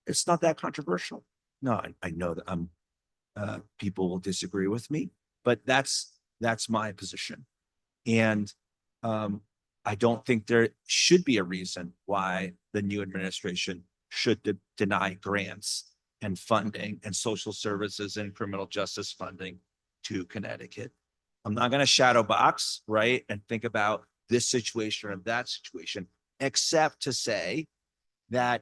it's not that controversial. No, I know that people will disagree with me, but that's my position. And I don't think there should be a reason why the new administration should deny grants and funding and social services and criminal justice funding to Connecticut. I'm not going to shadow box, right, and think about this situation or that situation, except to say that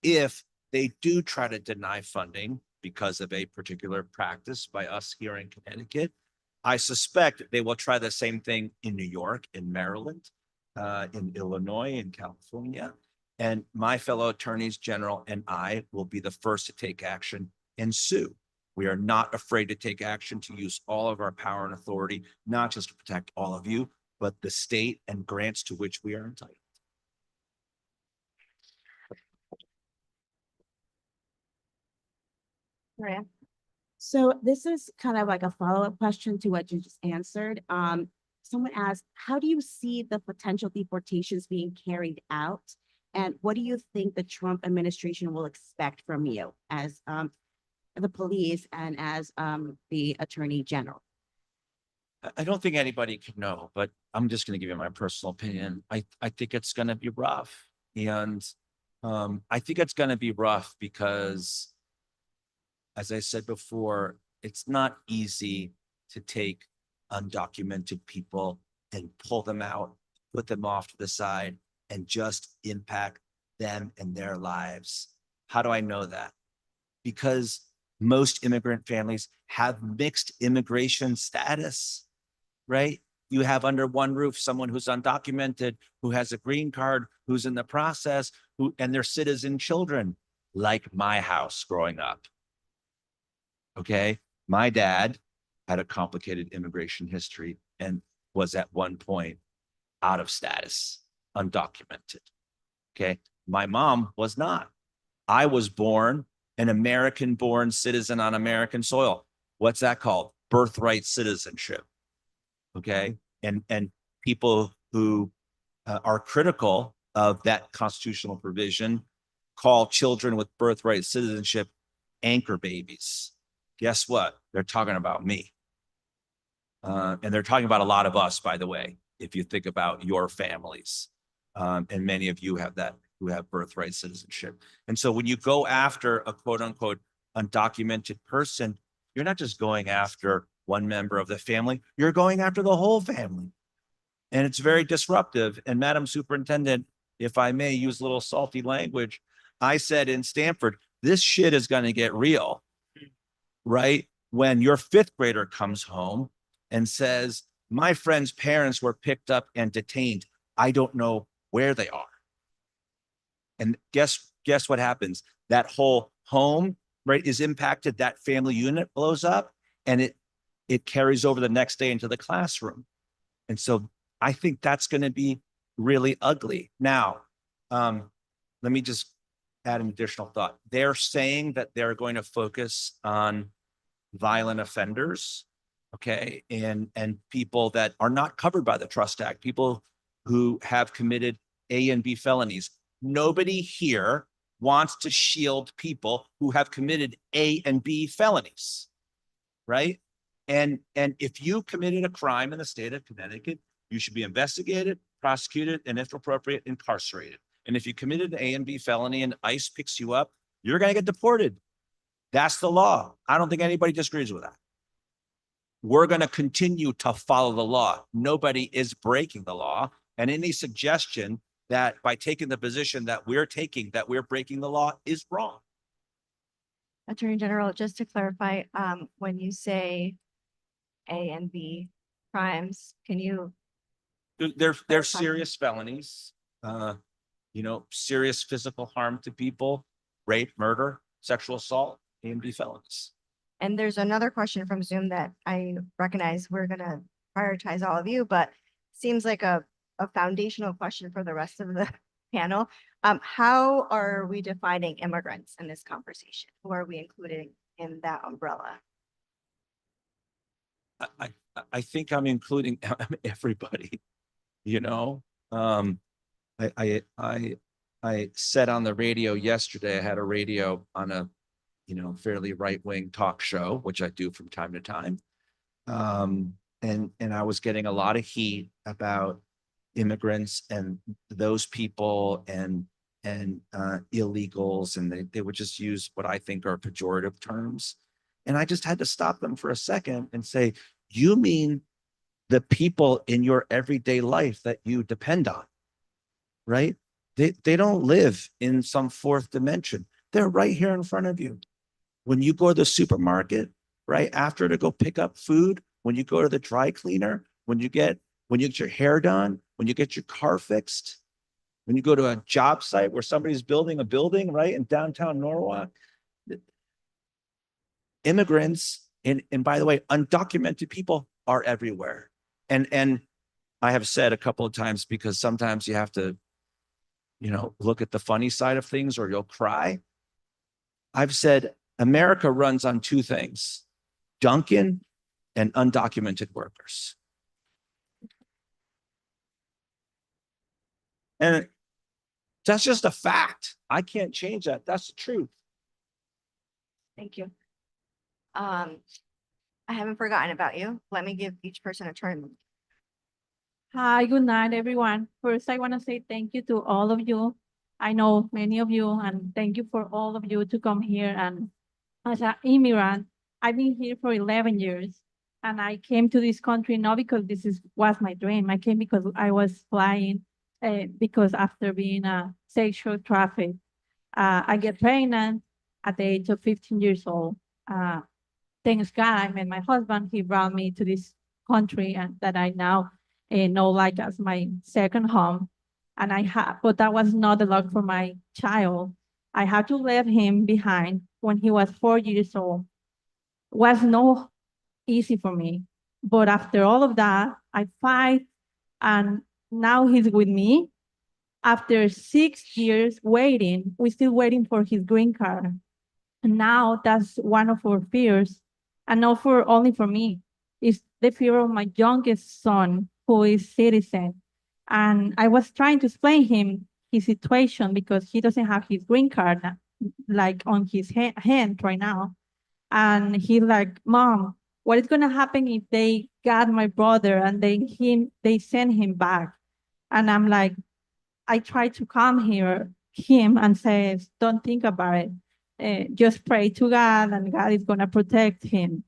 if they do try to deny funding because of a particular practice by us here in Connecticut, I suspect they will try the same thing in New York, in Maryland, in Illinois, in California. And my fellow attorneys general and I will be the first to take action and sue. We are not afraid to take action, to use all of our power and authority, not just to protect all of you, but the state and grants to which we are entitled. Maria. So this is kind of like a follow-up question to what you just answered. Someone asked, how do you see the potential deportations being carried out? And what do you think the Trump administration will expect from you as the police and as the Attorney General? I don't think anybody can know, but I'm just going to give you my personal opinion. I think it's going to be rough. And I think it's going to be rough because, as I said before, it's not easy to take undocumented people and pull them out, put them off to the side, and just impact them and their lives. How do I know that? Because most immigrant families have mixed immigration status, right? You have under one roof someone who's undocumented, who has a green card, who's in the process, and their citizen children, like my house growing up. Okay. My dad had a complicated immigration history and was at one point out of status, undocumented. Okay. My mom was not. I was born an American born citizen on American soil. What's that called? Birthright citizenship. Okay. And people who are critical of that constitutional provision call children with birthright citizenship anchor babies. Guess what? They're talking about me. And they're talking about a lot of us, by the way, if you think about your families. And many of you have that, who have birthright citizenship. And so when you go after a quote unquote undocumented person, you're not just going after one member of the family, you're going after the whole family. And it's very disruptive. And Madam Superintendent, if I may use a little salty language, I said in Stanford, this shit is going to get real, right? When your fifth grader comes home and says, my friend's parents were picked up and detained. I don't know where they are. And guess what happens? That whole home, right, is impacted. That family unit blows up, and it carries over the next day into the classroom. And so I think that's going to be really ugly. Now, let me just add an additional thought. They're saying that they're going to focus on violent offenders, okay, and people that are not covered by the Trust Act, people who have committed A and B felonies. Nobody here wants to shield people who have committed A and B felonies, right? And if you committed a crime in the state of Connecticut, you should be investigated, prosecuted, and if appropriate, incarcerated. And if you committed an A and B felony and ICE picks you up, you're going to get deported. That's the law. I don't think anybody disagrees with that. We're going to continue to follow the law. Nobody is breaking the law. And any suggestion that by taking the position that we're taking, that we're breaking the law is wrong. Attorney General, just to clarify, when you say A and B crimes, can you? They're serious felonies, serious physical harm to people, rape, murder, sexual assault, A and B felonies. And there's another question from Zoom that I recognize we're going to prioritize all of you, but seems like a foundational question for the rest of the panel. How are we defining immigrants in this conversation? Who are we including in that umbrella? I think I'm including everybody, I said on the radio yesterday, I had a radio on a, fairly right-wing talk show, which I do from time to time. And I was getting a lot of heat about immigrants and those people and illegals, and they would just use what I think are pejorative terms. And I just had to stop them for a second and say, you mean the people in your everyday life that you depend on, right? They don't live in some fourth dimension. They're right here in front of you. When you go to the supermarket, right after to go pick up food, when you go to the dry cleaner, when you get your hair done, when you get your car fixed, when you go to a job site where somebody's building a building, right, in downtown Norwalk, immigrants, and by the way, undocumented people are everywhere. And I have said a couple of times, because sometimes you have to, look at the funny side of things or you'll cry. I've said America runs on two things: Dunkin' and undocumented workers. And that's just a fact. I can't change that. That's the truth. Thank you. I haven't forgotten about you. Let me give each person a turn. Hi, good night, everyone. First, I want to say thank you to all of you. I know many of you, and thank you for all of you to come here. And as an immigrant, I've been here for 11 years, and I came to this country not because was my dream. I came because I was flying, because after being a sexual trafficked, I get pregnant at the age of 15 years old. Thanks God, I met my husband. He brought me to this country, and that I now know like as my second home. And but that was not the luck for my child. I had to leave him behind when he was 4 years old. was no easy for me. But after all of that, I fight, and now he's with me. After 6 years waiting, we're still waiting for his green card. And now that's one of our fears, and not for only for me. It's the fear of my youngest son, who is citizen. And I was trying to explain him his situation because he doesn't have his green card like on his hand right now. And he's like, Mom, what is gonna happen if they got my brother and they send him back? And I'm like, I try to calm him and says, don't think about it. Just pray to God, and God is gonna protect him.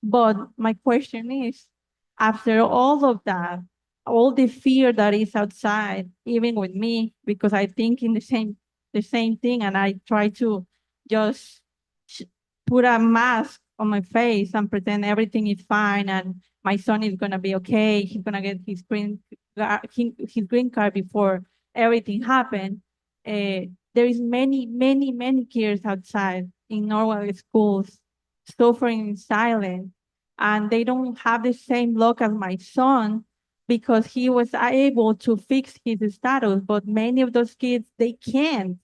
But my question is, after all of that, all the fear that is outside, even with me, because I think in the same thing, and I try to just put a mask on my face and pretend everything is fine, and my son is gonna be okay. He's gonna get his green card before everything happened. There is many kids outside in Norway schools suffering in silence, and they don't have the same luck as my son because he was able to fix his status, but many of those kids, they can't.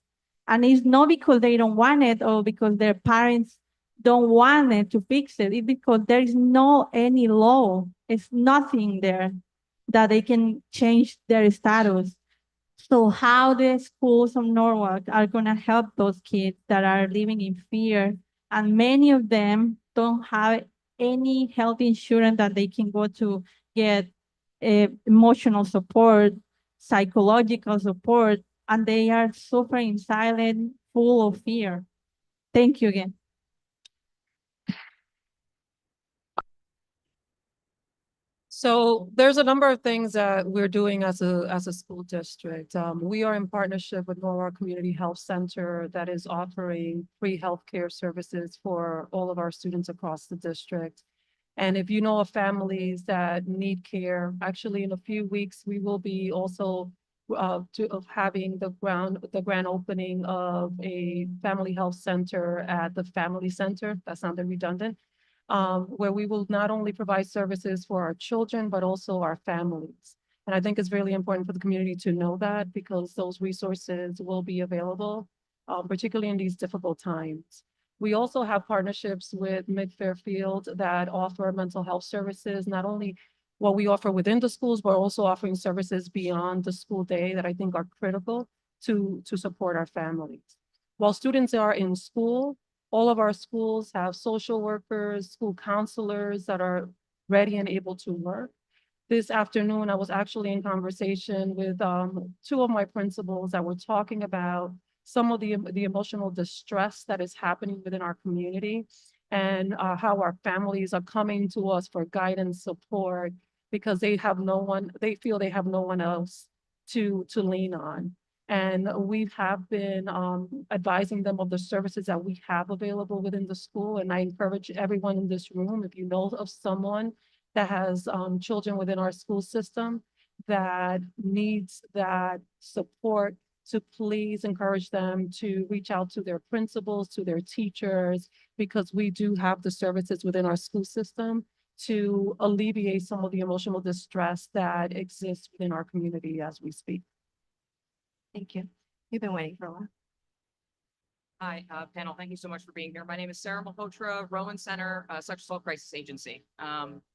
And it's not because they don't want it or because their parents don't want it to fix it. It's because there is no any law. It's nothing there that they can change their status. So how the schools of Norwalk are gonna help those kids that are living in fear, and many of them don't have any health insurance that they can go to get emotional support, psychological support, and they are suffering in silence, full of fear. Thank you again. So there's a number of things that we're doing as a school district. We are in partnership with Norwalk Community Health Center that is offering free healthcare services for all of our students across the district. And if you know of families that need care, actually in a few weeks, we will be also having the grand opening of a family health center at the family center. That sounded redundant. Where we will not only provide services for our children, but also our families. And I think it's really important for the community to know that because those resources will be available, particularly in these difficult times. We also have partnerships with Mid-Fairfield that offer mental health services, not only what we offer within the schools, but also offering services beyond the school day that I think are critical to support our families. While students are in school, all of our schools have social workers, school counselors that are ready and able to work. This afternoon, I was actually in conversation with two of my principals that were talking about some of the emotional distress that is happening within our community and how our families are coming to us for guidance, support, because they feel they have no one else to lean on. And we have been advising them of the services that we have available within the school. And I encourage everyone in this room, if you know of someone that has children within our school system that needs that support, to please encourage them to reach out to their principals, to their teachers, because we do have the services within our school system to alleviate some of the emotional distress that exists within our community as we speak. Thank you. We've been waiting for a while. Hi, panel. Thank you so much for being here. My name is Sarah Malhotra, Rowan Center, Sexual Assault Crisis Agency.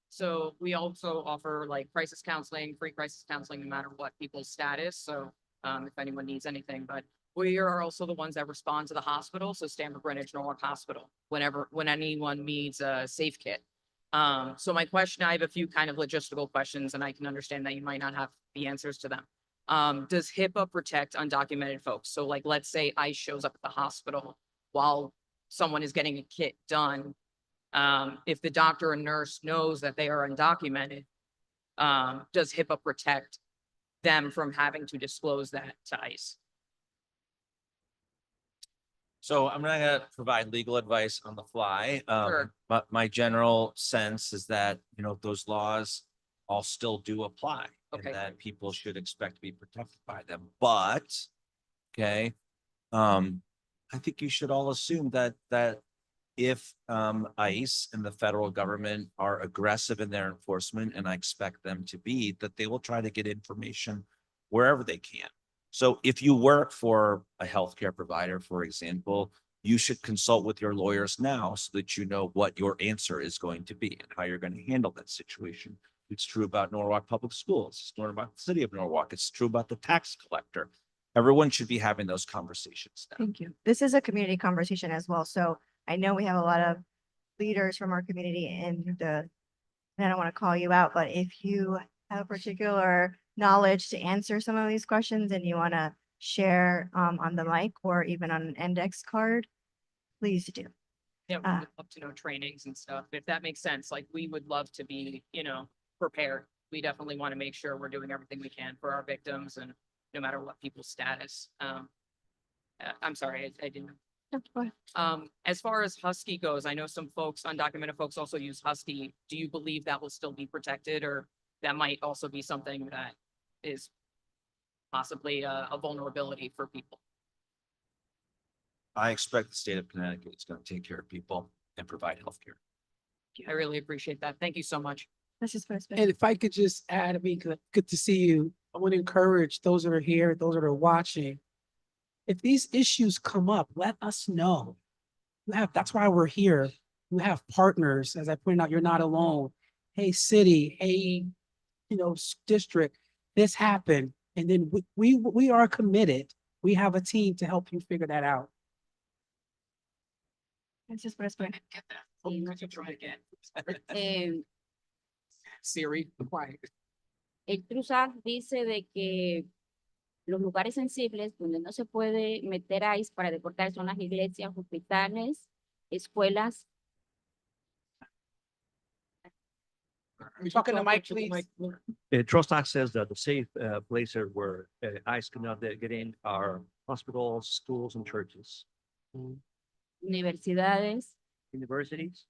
So we also offer like crisis counseling, free crisis counseling, no matter what people's status. So if anyone needs anything, but we are also the ones that respond to the hospital. So Stanford Greenwich Norwalk Hospital, when anyone needs a safe kit. So my question, I have a few kind of logistical questions, and I can understand that you might not have the answers to them. Does HIPAA protect undocumented folks? So like, let's say ICE shows up at the hospital while someone is getting a kit done. If the doctor or nurse knows that they are undocumented, does HIPAA protect them from having to disclose that to ICE? So I'm not gonna provide legal advice on the fly. Sure. But my general sense is that, those laws all still do apply. Okay. And that people should expect to be protected by them. But, okay, I think you should all assume that if ICE and the federal government are aggressive in their enforcement, and I expect them to be, that they will try to get information wherever they can. So if you work for a healthcare provider, for example, you should consult with your lawyers now so that you know what your answer is going to be and how you're going to handle that situation. It's true about Norwalk Public Schools. It's true about the city of Norwalk. It's true about the tax collector. Everyone should be having those conversations now. Thank you. This is a community conversation as well. So I know we have a lot of leaders from our community and I don't want to call you out, but if you have particular knowledge to answer some of these questions and you want to share on the mic or even on an index card, please do. Yeah, we would love to know trainings and stuff, if that makes sense. Like, we would love to be, prepared. We definitely want to make sure we're doing everything we can for our victims and no matter what people's status. I'm sorry, I didn't. As far as Husky goes, I know some folks, undocumented folks also use Husky. Do you believe that will still be protected, or that might also be something that is possibly a vulnerability for people? I expect the state of Connecticut is going to take care of people and provide healthcare. I really appreciate that. Thank you so much. This is first. And if I could just add, I mean, good to see you. I want to encourage those that are here, those that are watching. If these issues come up, let us know. That's why we're here. You have partners, as I pointed out, you're not alone. Hey, city, hey, district, this happened. And then we are committed. We have a team to help you figure that out. Gracias por esperar. Try again. Siri, quiet. El TRUSAC dice de que los lugares sensibles donde no se puede meter ICE para deportar son las iglesias, hospitales, escuelas. Are you talking to Mike, please? TRUSAC says that the safe places where ICE cannot get in are hospitals, schools, and churches. Universidades, Universities.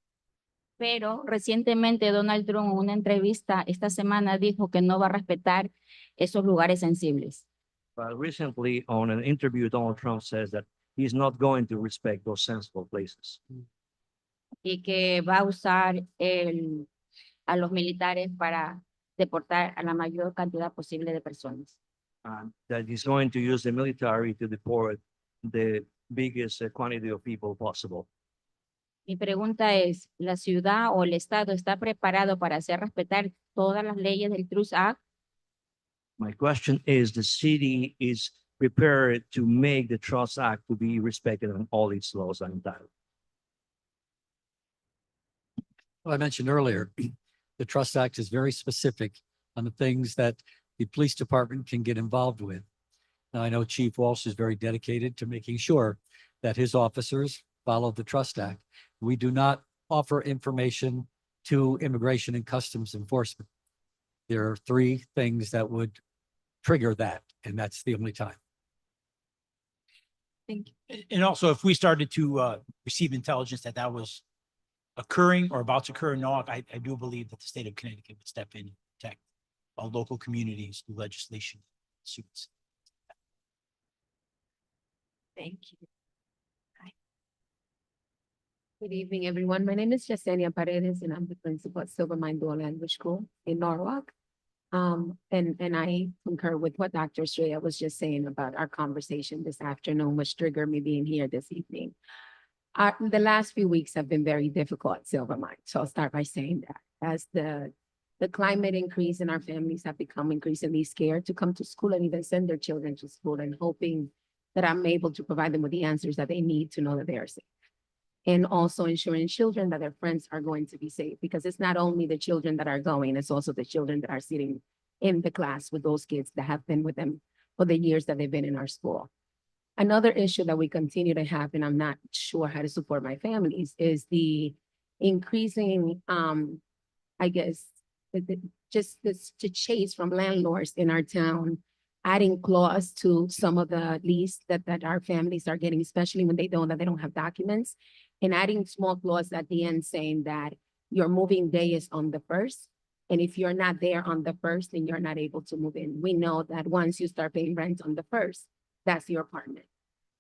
pero recientemente Donald Trump en una entrevista esta semana dijo que no va a respetar esos lugares sensibles. But recently, on an interview, Donald Trump says that he's not going to respect those sensible places. Y que va a usar a los militares para deportar a la mayor cantidad posible de personas. That he's going to use the military to deport the biggest quantity of people possible. Mi pregunta es, ¿la ciudad o el estado está preparado para hacer respetar todas las leyes del TRUST Act? My question is, the city is prepared to make the Trust Act to be respected on all its laws and entitlements. Well, I mentioned earlier, the Trust Act is very specific on the things that the police department can get involved with. Now, I know Chief Walsh is very dedicated to making sure that his officers follow the Trust Act. We do not offer information to Immigration and Customs Enforcement. There are 3 things that would trigger that, and that's the only time. Thank you. And also, if we started to receive intelligence that that was occurring or about to occur in Norwalk, I do believe that the state of Connecticut would step in and protect our local communities through legislation suits. Thank you. Good evening, everyone. My name is Yesenia Paredes, and I'm the principal at Silvermine Dual Language School in Norwalk. And I concur with what Dr. Shreya was just saying about our conversation this afternoon, which triggered me being here this evening. The last few weeks have been very difficult at Silvermine, so I'll start by saying that. As the climate increase and our families have become increasingly scared to come to school and even send their children to school, and hoping that I'm able to provide them with the answers that they need to know that they are safe. And also ensuring children that their friends are going to be safe, because it's not only the children that are going, it's also the children that are sitting in the class with those kids that have been with them for the years that they've been in our school. Another issue that we continue to have, and I'm not sure how to support my families, is the increasing, I guess, just this to chase from landlords in our town, adding clause to some of the lease that our families are getting, especially when they don't have documents, and adding small clause at the end saying that your moving day is on the 1st. And if you're not there on the 1st, then you're not able to move in. We know that once you start paying rent on the 1st, that's your apartment.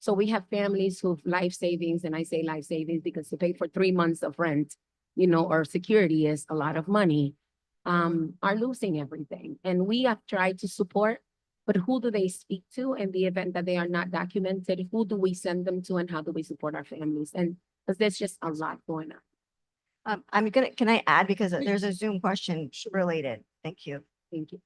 So we have families who've life savings, and I say life savings because to pay for 3 months of rent, or security is a lot of money, are losing everything. And we have tried to support, but who do they speak to in the event that they are not documented? Who do we send them to, and how do we support our families? And because there's just a lot going on. Can I add, because there's a Zoom question related. Thank you. Thank you.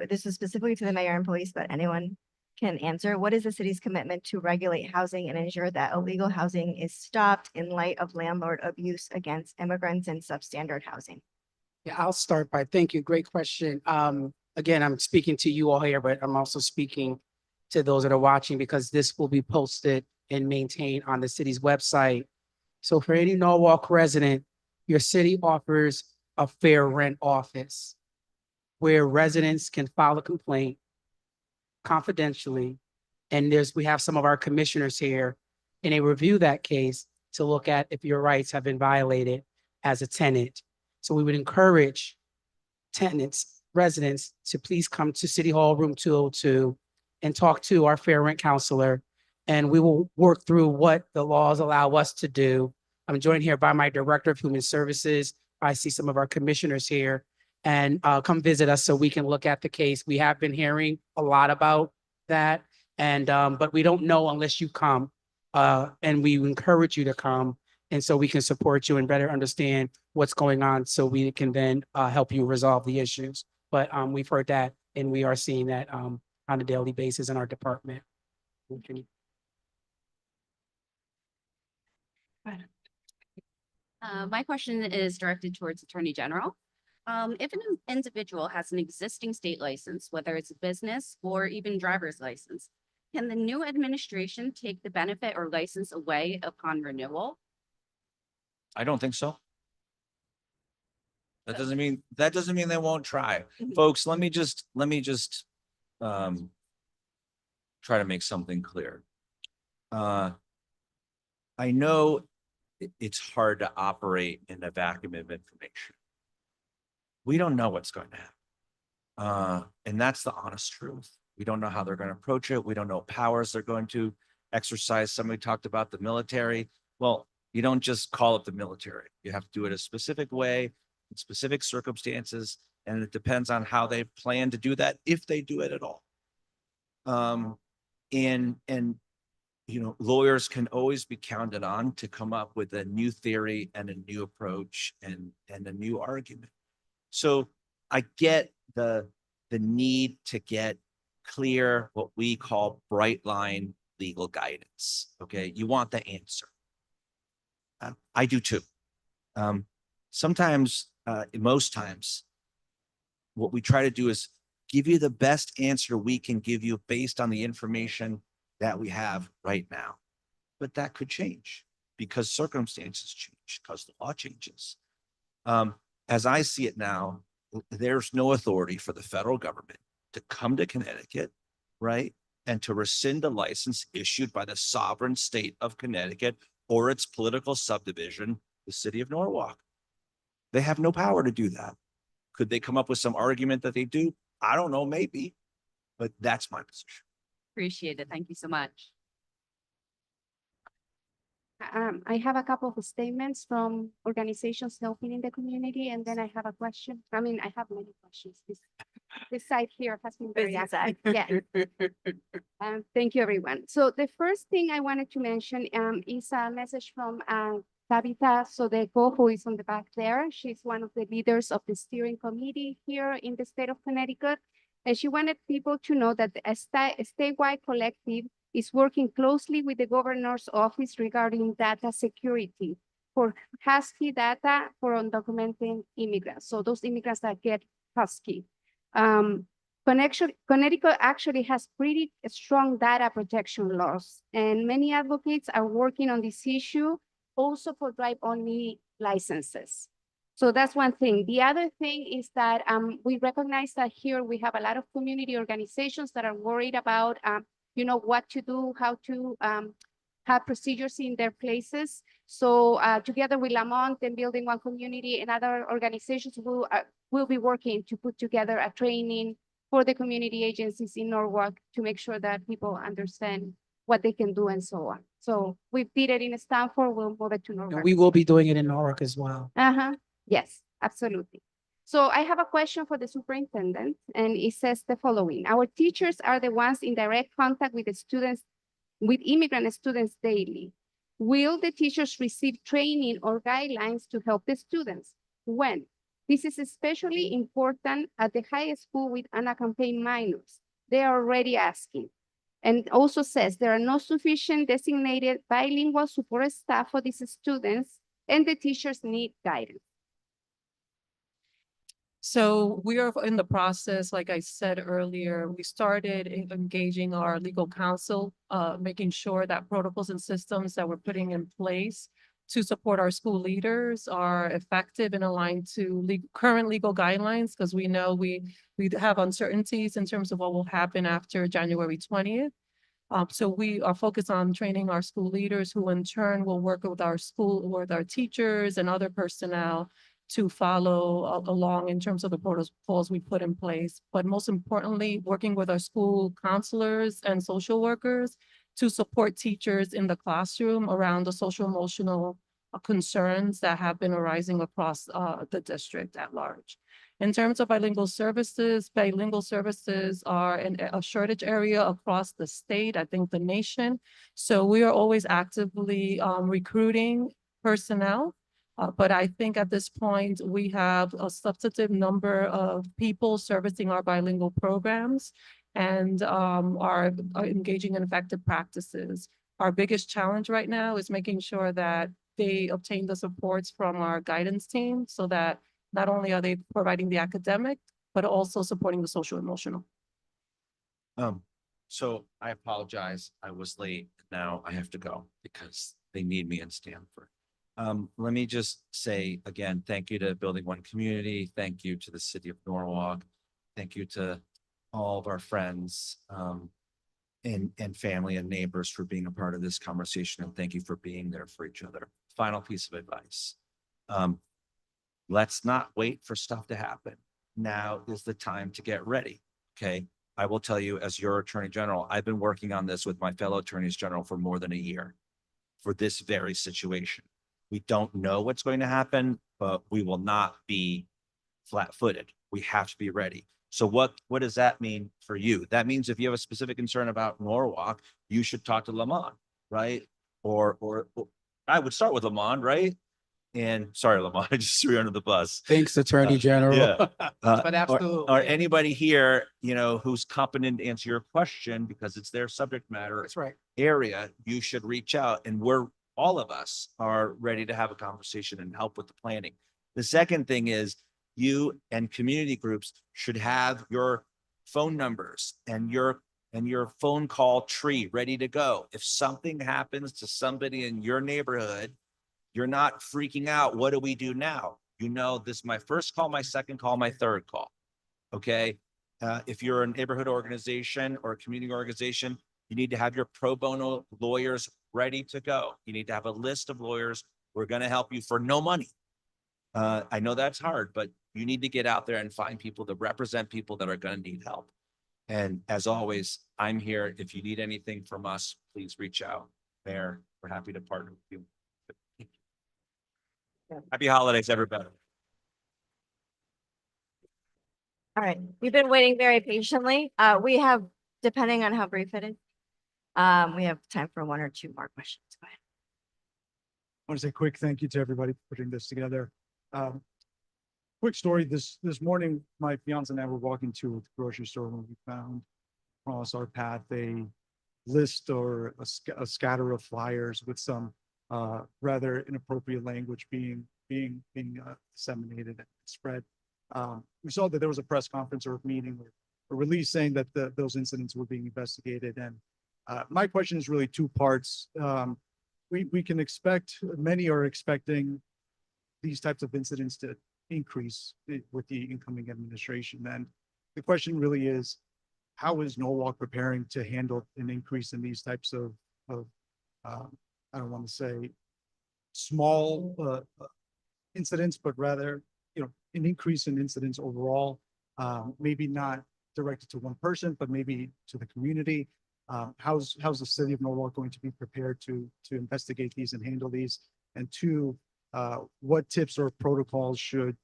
This is specifically to the mayor and police, but anyone can answer. What is the city's commitment to regulate housing and ensure that illegal housing is stopped in light of landlord abuse against immigrants and substandard housing? Yeah, I'll start by, thank you, great question. Again, I'm speaking to you all here, but I'm also speaking to those that are watching because this will be posted and maintained on the city's website. So for any Norwalk resident, your city offers a fair rent office where residents can file a complaint confidentially. And we have some of our commissioners here, and they review that case to look at if your rights have been violated as a tenant. So we would encourage tenants, residents to please come to City Hall, room 202, and talk to our fair rent counselor. And we will work through what the laws allow us to do. I'm joined here by my Director of Human Services. I see some of our commissioners here, and come visit us so we can look at the case. We have been hearing a lot about that, and but we don't know unless you come, and we encourage you to come, and so we can support you and better understand what's going on, so we can then help you resolve the issues. But we've heard that, and we are seeing that on a daily basis in our department. My question is directed towards Attorney General. If an individual has an existing state license, whether it's a business or even driver's license, can the new administration take the benefit or license away upon renewal? I don't think so. That doesn't mean they won't try. Folks, let me just try to make something clear. I know it's hard to operate in a vacuum of information. We don't know what's going to happen. And that's the honest truth. We don't know how they're going to approach it. We don't know powers they're going to exercise. Somebody talked about the military. Well, you don't just call up the military. You have to do it a specific way, in specific circumstances, and it depends on how they plan to do that, if they do it at all. Lawyers can always be counted on to come up with a new theory and a new approach and a new argument. So I get the need to get clear, what we call bright line legal guidance. Okay, you want the answer. I do too. Sometimes, most times, what we try to do is give you the best answer we can give you based on the information that we have right now. But that could change because circumstances change, because the law changes. As I see it now, there's no authority for the federal government to come to Connecticut, right, and to rescind a license issued by the sovereign state of Connecticut or its political subdivision, the city of Norwalk. They have no power to do that. Could they come up with some argument that they do? I don't know, maybe, but that's my position. Appreciate it. Thank you so much. I have a couple of statements from organizations helping in the community, and then I have a question. I mean, I have many questions. This side here has been very active. Yeah. Thank you, everyone. So the first thing I wanted to mention is a message from Tabitha Sodeko, who is on the back there. She's one of the leaders of the steering committee here in the state of Connecticut. And she wanted people to know that the statewide collective is working closely with the governor's office regarding data security for Husky data for undocumented immigrants. So those immigrants that get Husky. Connecticut actually has pretty strong data protection laws, and many advocates are working on this issue also for drive-only licenses. So that's one thing. The other thing is that we recognize that here we have a lot of community organizations that are worried about what to do, how to have procedures in their places. So together with Lamont and Building One Community and other organizations will be working to put together a training for the community agencies in Norwalk to make sure that people understand what they can do and so on. So we did it in Stanford, we'll move it to Norwalk. And we will be doing it in Norwalk as well. Uh-huh, yes, absolutely. So I have a question for the superintendent, and it says the following. Our teachers are the ones in direct contact with the students, with immigrant students daily. Will the teachers receive training or guidelines to help the students? When? This is especially important at the high school with unaccompanied minors. They are already asking. And also says there are no sufficient designated bilingual support staff for these students, and the teachers need guidance. So we are in the process, like I said earlier, we started engaging our legal counsel, making sure that protocols and systems that we're putting in place to support our school leaders are effective and aligned to current legal guidelines, because we know we have uncertainties in terms of what will happen after January 20th. So we are focused on training our school leaders, who in turn will work with our teachers and other personnel to follow along in terms of the protocols we put in place. But most importantly, working with our school counselors and social workers to support teachers in the classroom around the social emotional concerns that have been arising across the district at large. In terms of bilingual services are in a shortage area across the state, I think the nation. So we are always actively recruiting personnel. But I think at this point, we have a substantive number of people servicing our bilingual programs and are engaging in effective practices. Our biggest challenge right now is making sure that they obtain the supports from our guidance team, so that not only are they providing the academic, but also supporting the social emotional. So I apologize. I was late. Now I have to go because they need me in Stanford. Let me just say again, thank you to Building One Community. Thank you to the city of Norwalk. Thank you to all of our friends and family and neighbors for being a part of this conversation. And thank you for being there for each other. Final piece of advice. Let's not wait for stuff to happen. Now is the time to get ready. Okay. I will tell you, as your attorney general, I've been working on this with my fellow attorneys general for more than a year for this very situation. We don't know what's going to happen, but we will not be flat-footed. We have to be ready. So what does that mean for you? That means if you have a specific concern about Norwalk, you should talk to Lamont, right? Or I would start with Lamont, right? And sorry, Lamont, I just threw you under the bus. Thanks, Attorney General. Yeah. But absolutely. Or anybody here, who's competent to answer your question because it's their subject matter. That's right. Area, you should reach out, and all of us are ready to have a conversation and help with the planning. The second thing is you and community groups should have your phone numbers and your phone call tree ready to go. If something happens to somebody in your neighborhood, you're not freaking out. What do we do now? This is my first call, my second call, my third call. Okay. If you're a neighborhood organization or a community organization, you need to have your pro bono lawyers ready to go. You need to have a list of lawyers who are going to help you for no money. I know that's hard, but you need to get out there and find people that represent people that are going to need help. And as always, I'm here. If you need anything from us, please reach out. We're happy to partner with you. Happy holidays, everybody. All right, we've been waiting very patiently. We have, depending on how brief it is, we have time for one or two more questions. Go ahead. I want to say a quick thank you to everybody for putting this together. Quick story, this morning, my fiance and I were walking to a grocery store when we found across our path a list or a scatter of flyers with some rather inappropriate language being disseminated and spread. We saw that there was a press conference or a meeting or a release saying that those incidents were being investigated. And my question is really two parts. We can expect, many are expecting these types of incidents to increase with the incoming administration. And the question really is, how is Norwalk preparing to handle an increase in these types of I don't want to say small incidents, but rather, an increase in incidents overall, maybe not directed to one person, but maybe to the community. How's the city of Norwalk going to be prepared to investigate these and handle these? And two, what tips or protocols should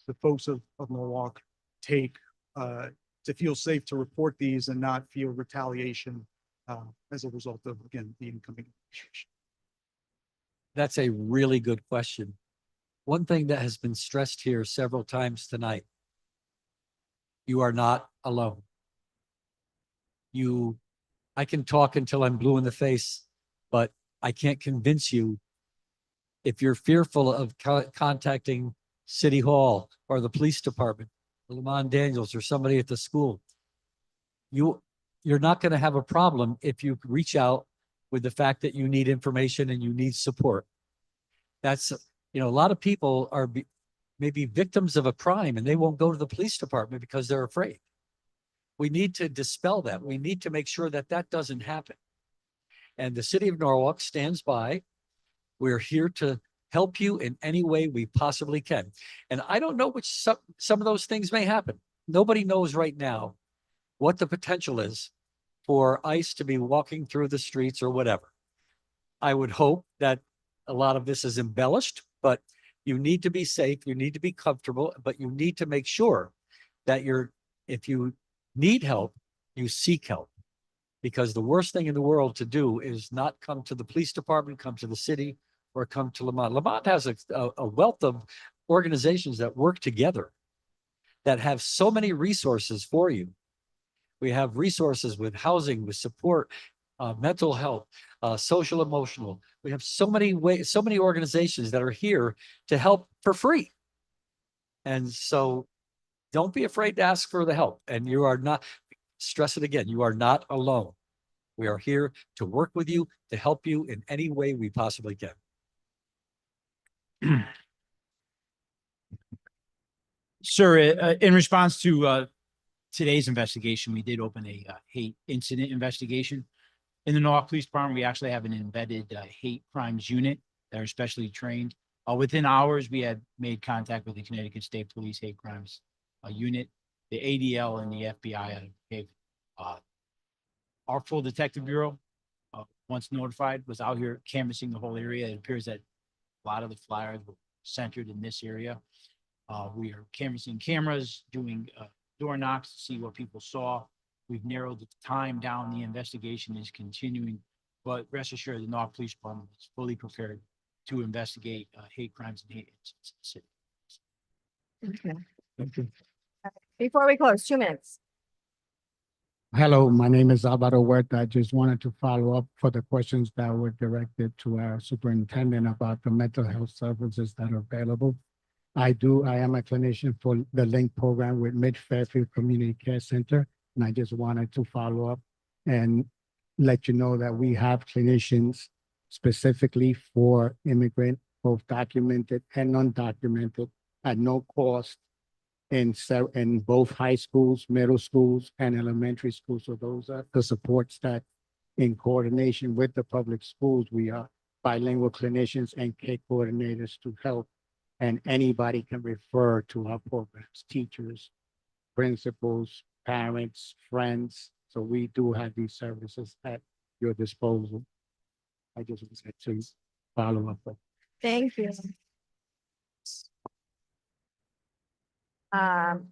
the folks of Norwalk take to feel safe to report these and not feel retaliation as a result of, again, the incoming administration? That's a really good question. One thing that has been stressed here several times tonight, you are not alone. I can talk until I'm blue in the face, but I can't convince you. If you're fearful of contacting City Hall or the police department, Lamont Daniels or somebody at the school, you're not going to have a problem if you reach out with the fact that you need information and you need support. That's, a lot of people are maybe victims of a crime and they won't go to the police department because they're afraid. We need to dispel that. We need to make sure that that doesn't happen. And the city of Norwalk stands by. We're here to help you in any way we possibly can. And I don't know which some of those things may happen. Nobody knows right now what the potential is for ICE to be walking through the streets or whatever. I would hope that a lot of this is embellished, but you need to be safe, you need to be comfortable, but you need to make sure that if you need help, you seek help. Because the worst thing in the world to do is not come to the police department, come to the city, or come to Lamont. Lamont has a wealth of organizations that work together that have so many resources for you. We have resources with housing, with support, mental health, social, emotional. We have so many ways, so many organizations that are here to help for free. And so don't be afraid to ask for the help. And you are not, stress it again, you are not alone. We are here to work with you, to help you in any way we possibly can. Sir, in response to today's investigation, we did open a hate incident investigation. In the Norwalk Police Department, we actually have an embedded hate crimes unit that are specially trained. Within hours, we had made contact with the Connecticut State Police Hate Crimes Unit, the ADL, and the FBI. Our full detective bureau, once notified, was out here canvassing the whole area. It appears that a lot of the flyers were centered in this area. We are canvassing cameras, doing door knocks to see what people saw. We've narrowed the time down. The investigation is continuing, but rest assured, the Norwalk Police Department is fully prepared to investigate hate crimes and hate incidents in the city. Okay. Thank you. Before we close, 2 minutes. Hello, my name is Alvaro Huerta. I just wanted to follow up for the questions that were directed to our superintendent about the mental health services that are available. I am a clinician for the LINK program with Mid-Fairfield Community Care Center. And I just wanted to follow up and let you know that we have clinicians specifically for immigrant, both documented and undocumented, at no cost in both high schools, middle schools, and elementary schools. So those are the supports that, in coordination with the public schools, we are bilingual clinicians and care coordinators to help. And anybody can refer to our programs, teachers, principals, parents, friends. So we do have these services at your disposal. I just wanted to follow up. Thank you.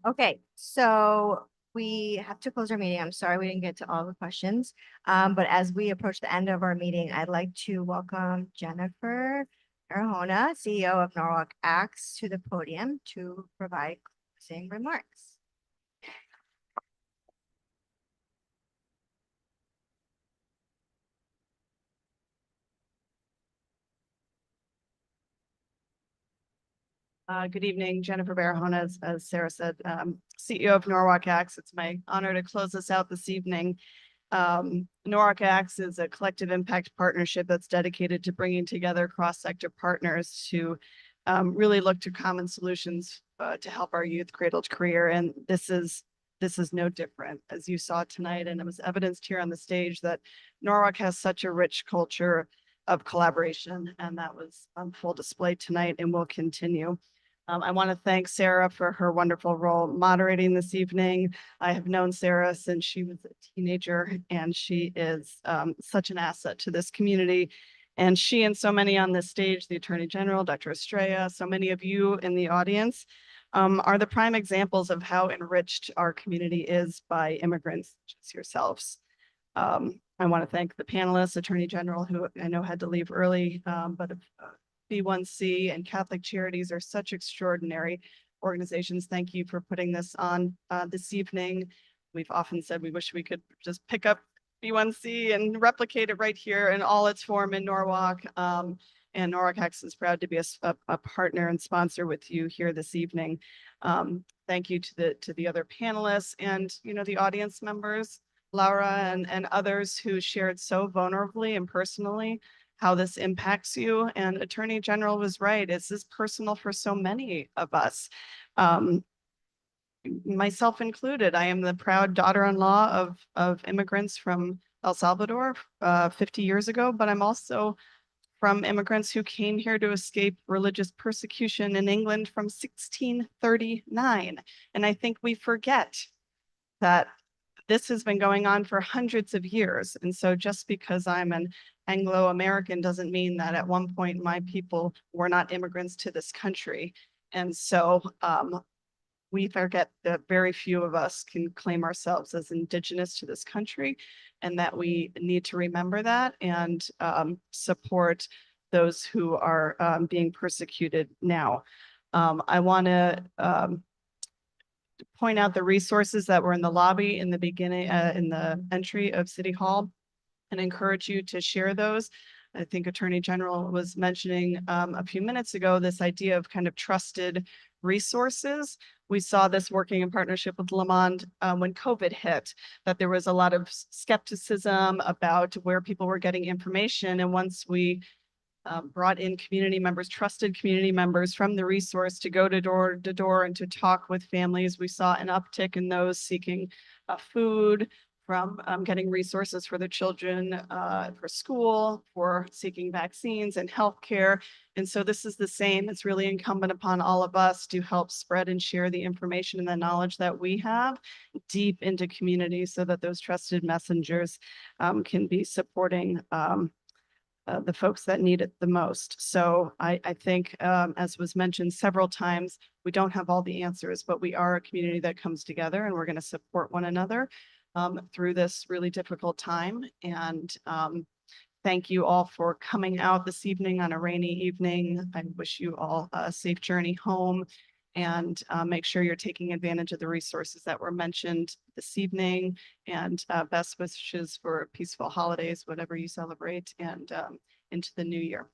Okay, so we have to close our meeting. I'm sorry we didn't get to all the questions. But as we approach the end of our meeting, I'd like to welcome Jennifer Arjona, CEO of Norwalk Acts, to the podium to provide closing remarks. Good evening, Jennifer Barahona, as Sarah said, CEO of Norwalk Acts. It's my honor to close this out this evening. Norwalk Acts is a collective impact partnership that's dedicated to bringing together cross-sector partners to really look to common solutions to help our youth cradle to career. And this is no different, as you saw tonight, and it was evidenced here on the stage that Norwalk has such a rich culture of collaboration, and that was on full display tonight and will continue. I want to thank Sarah for her wonderful role moderating this evening. I have known Sarah since she was a teenager, and she is such an asset to this community. And she and so many on this stage, the Attorney General, Dr. Estrella, so many of you in the audience, are the prime examples of how enriched our community is by immigrants such as yourselves. I want to thank the panelists, Attorney General, who I know had to leave early, but B1C and Catholic Charities are such extraordinary organizations. Thank you for putting this on this evening. We've often said we wish we could just pick up B1C and replicate it right here in all its form in Norwalk. And Norwalk Acts is proud to be a partner and sponsor with you here this evening. Thank you to the other panelists and the audience members, Laura and others who shared so vulnerably and personally how this impacts you. And Attorney General was right. This is personal for so many of us. Myself included. I am the proud daughter-in-law of immigrants from El Salvador 50 years ago, but I'm also from immigrants who came here to escape religious persecution in England from 1639. And I think we forget that this has been going on for hundreds of years. And so just because I'm an Anglo-American doesn't mean that at one point my people were not immigrants to this country. And so we forget that very few of us can claim ourselves as indigenous to this country, and that we need to remember that and support those who are being persecuted now. I want to point out the resources that were in the lobby in the beginning, in the entry of City Hall, and encourage you to share those. I think Attorney General was mentioning a few minutes ago, this idea of kind of trusted resources. We saw this working in partnership with Lamond when COVID hit, that there was a lot of skepticism about where people were getting information. And once we brought in community members, trusted community members from the resource to go door to door and to talk with families, we saw an uptick in those seeking food, from getting resources for their children, for school, for seeking vaccines and healthcare. And so this is the same. It's really incumbent upon all of us to help spread and share the information and the knowledge that we have deep into communities so that those trusted messengers can be supporting the folks that need it the most. So I think, as was mentioned several times, we don't have all the answers, but we are a community that comes together, and we're going to support one another through this really difficult time. And thank you all for coming out this evening on a rainy evening. I wish you all a safe journey home, and make sure you're taking advantage of the resources that were mentioned this evening, and best wishes for peaceful holidays, whatever you celebrate, and into the new year.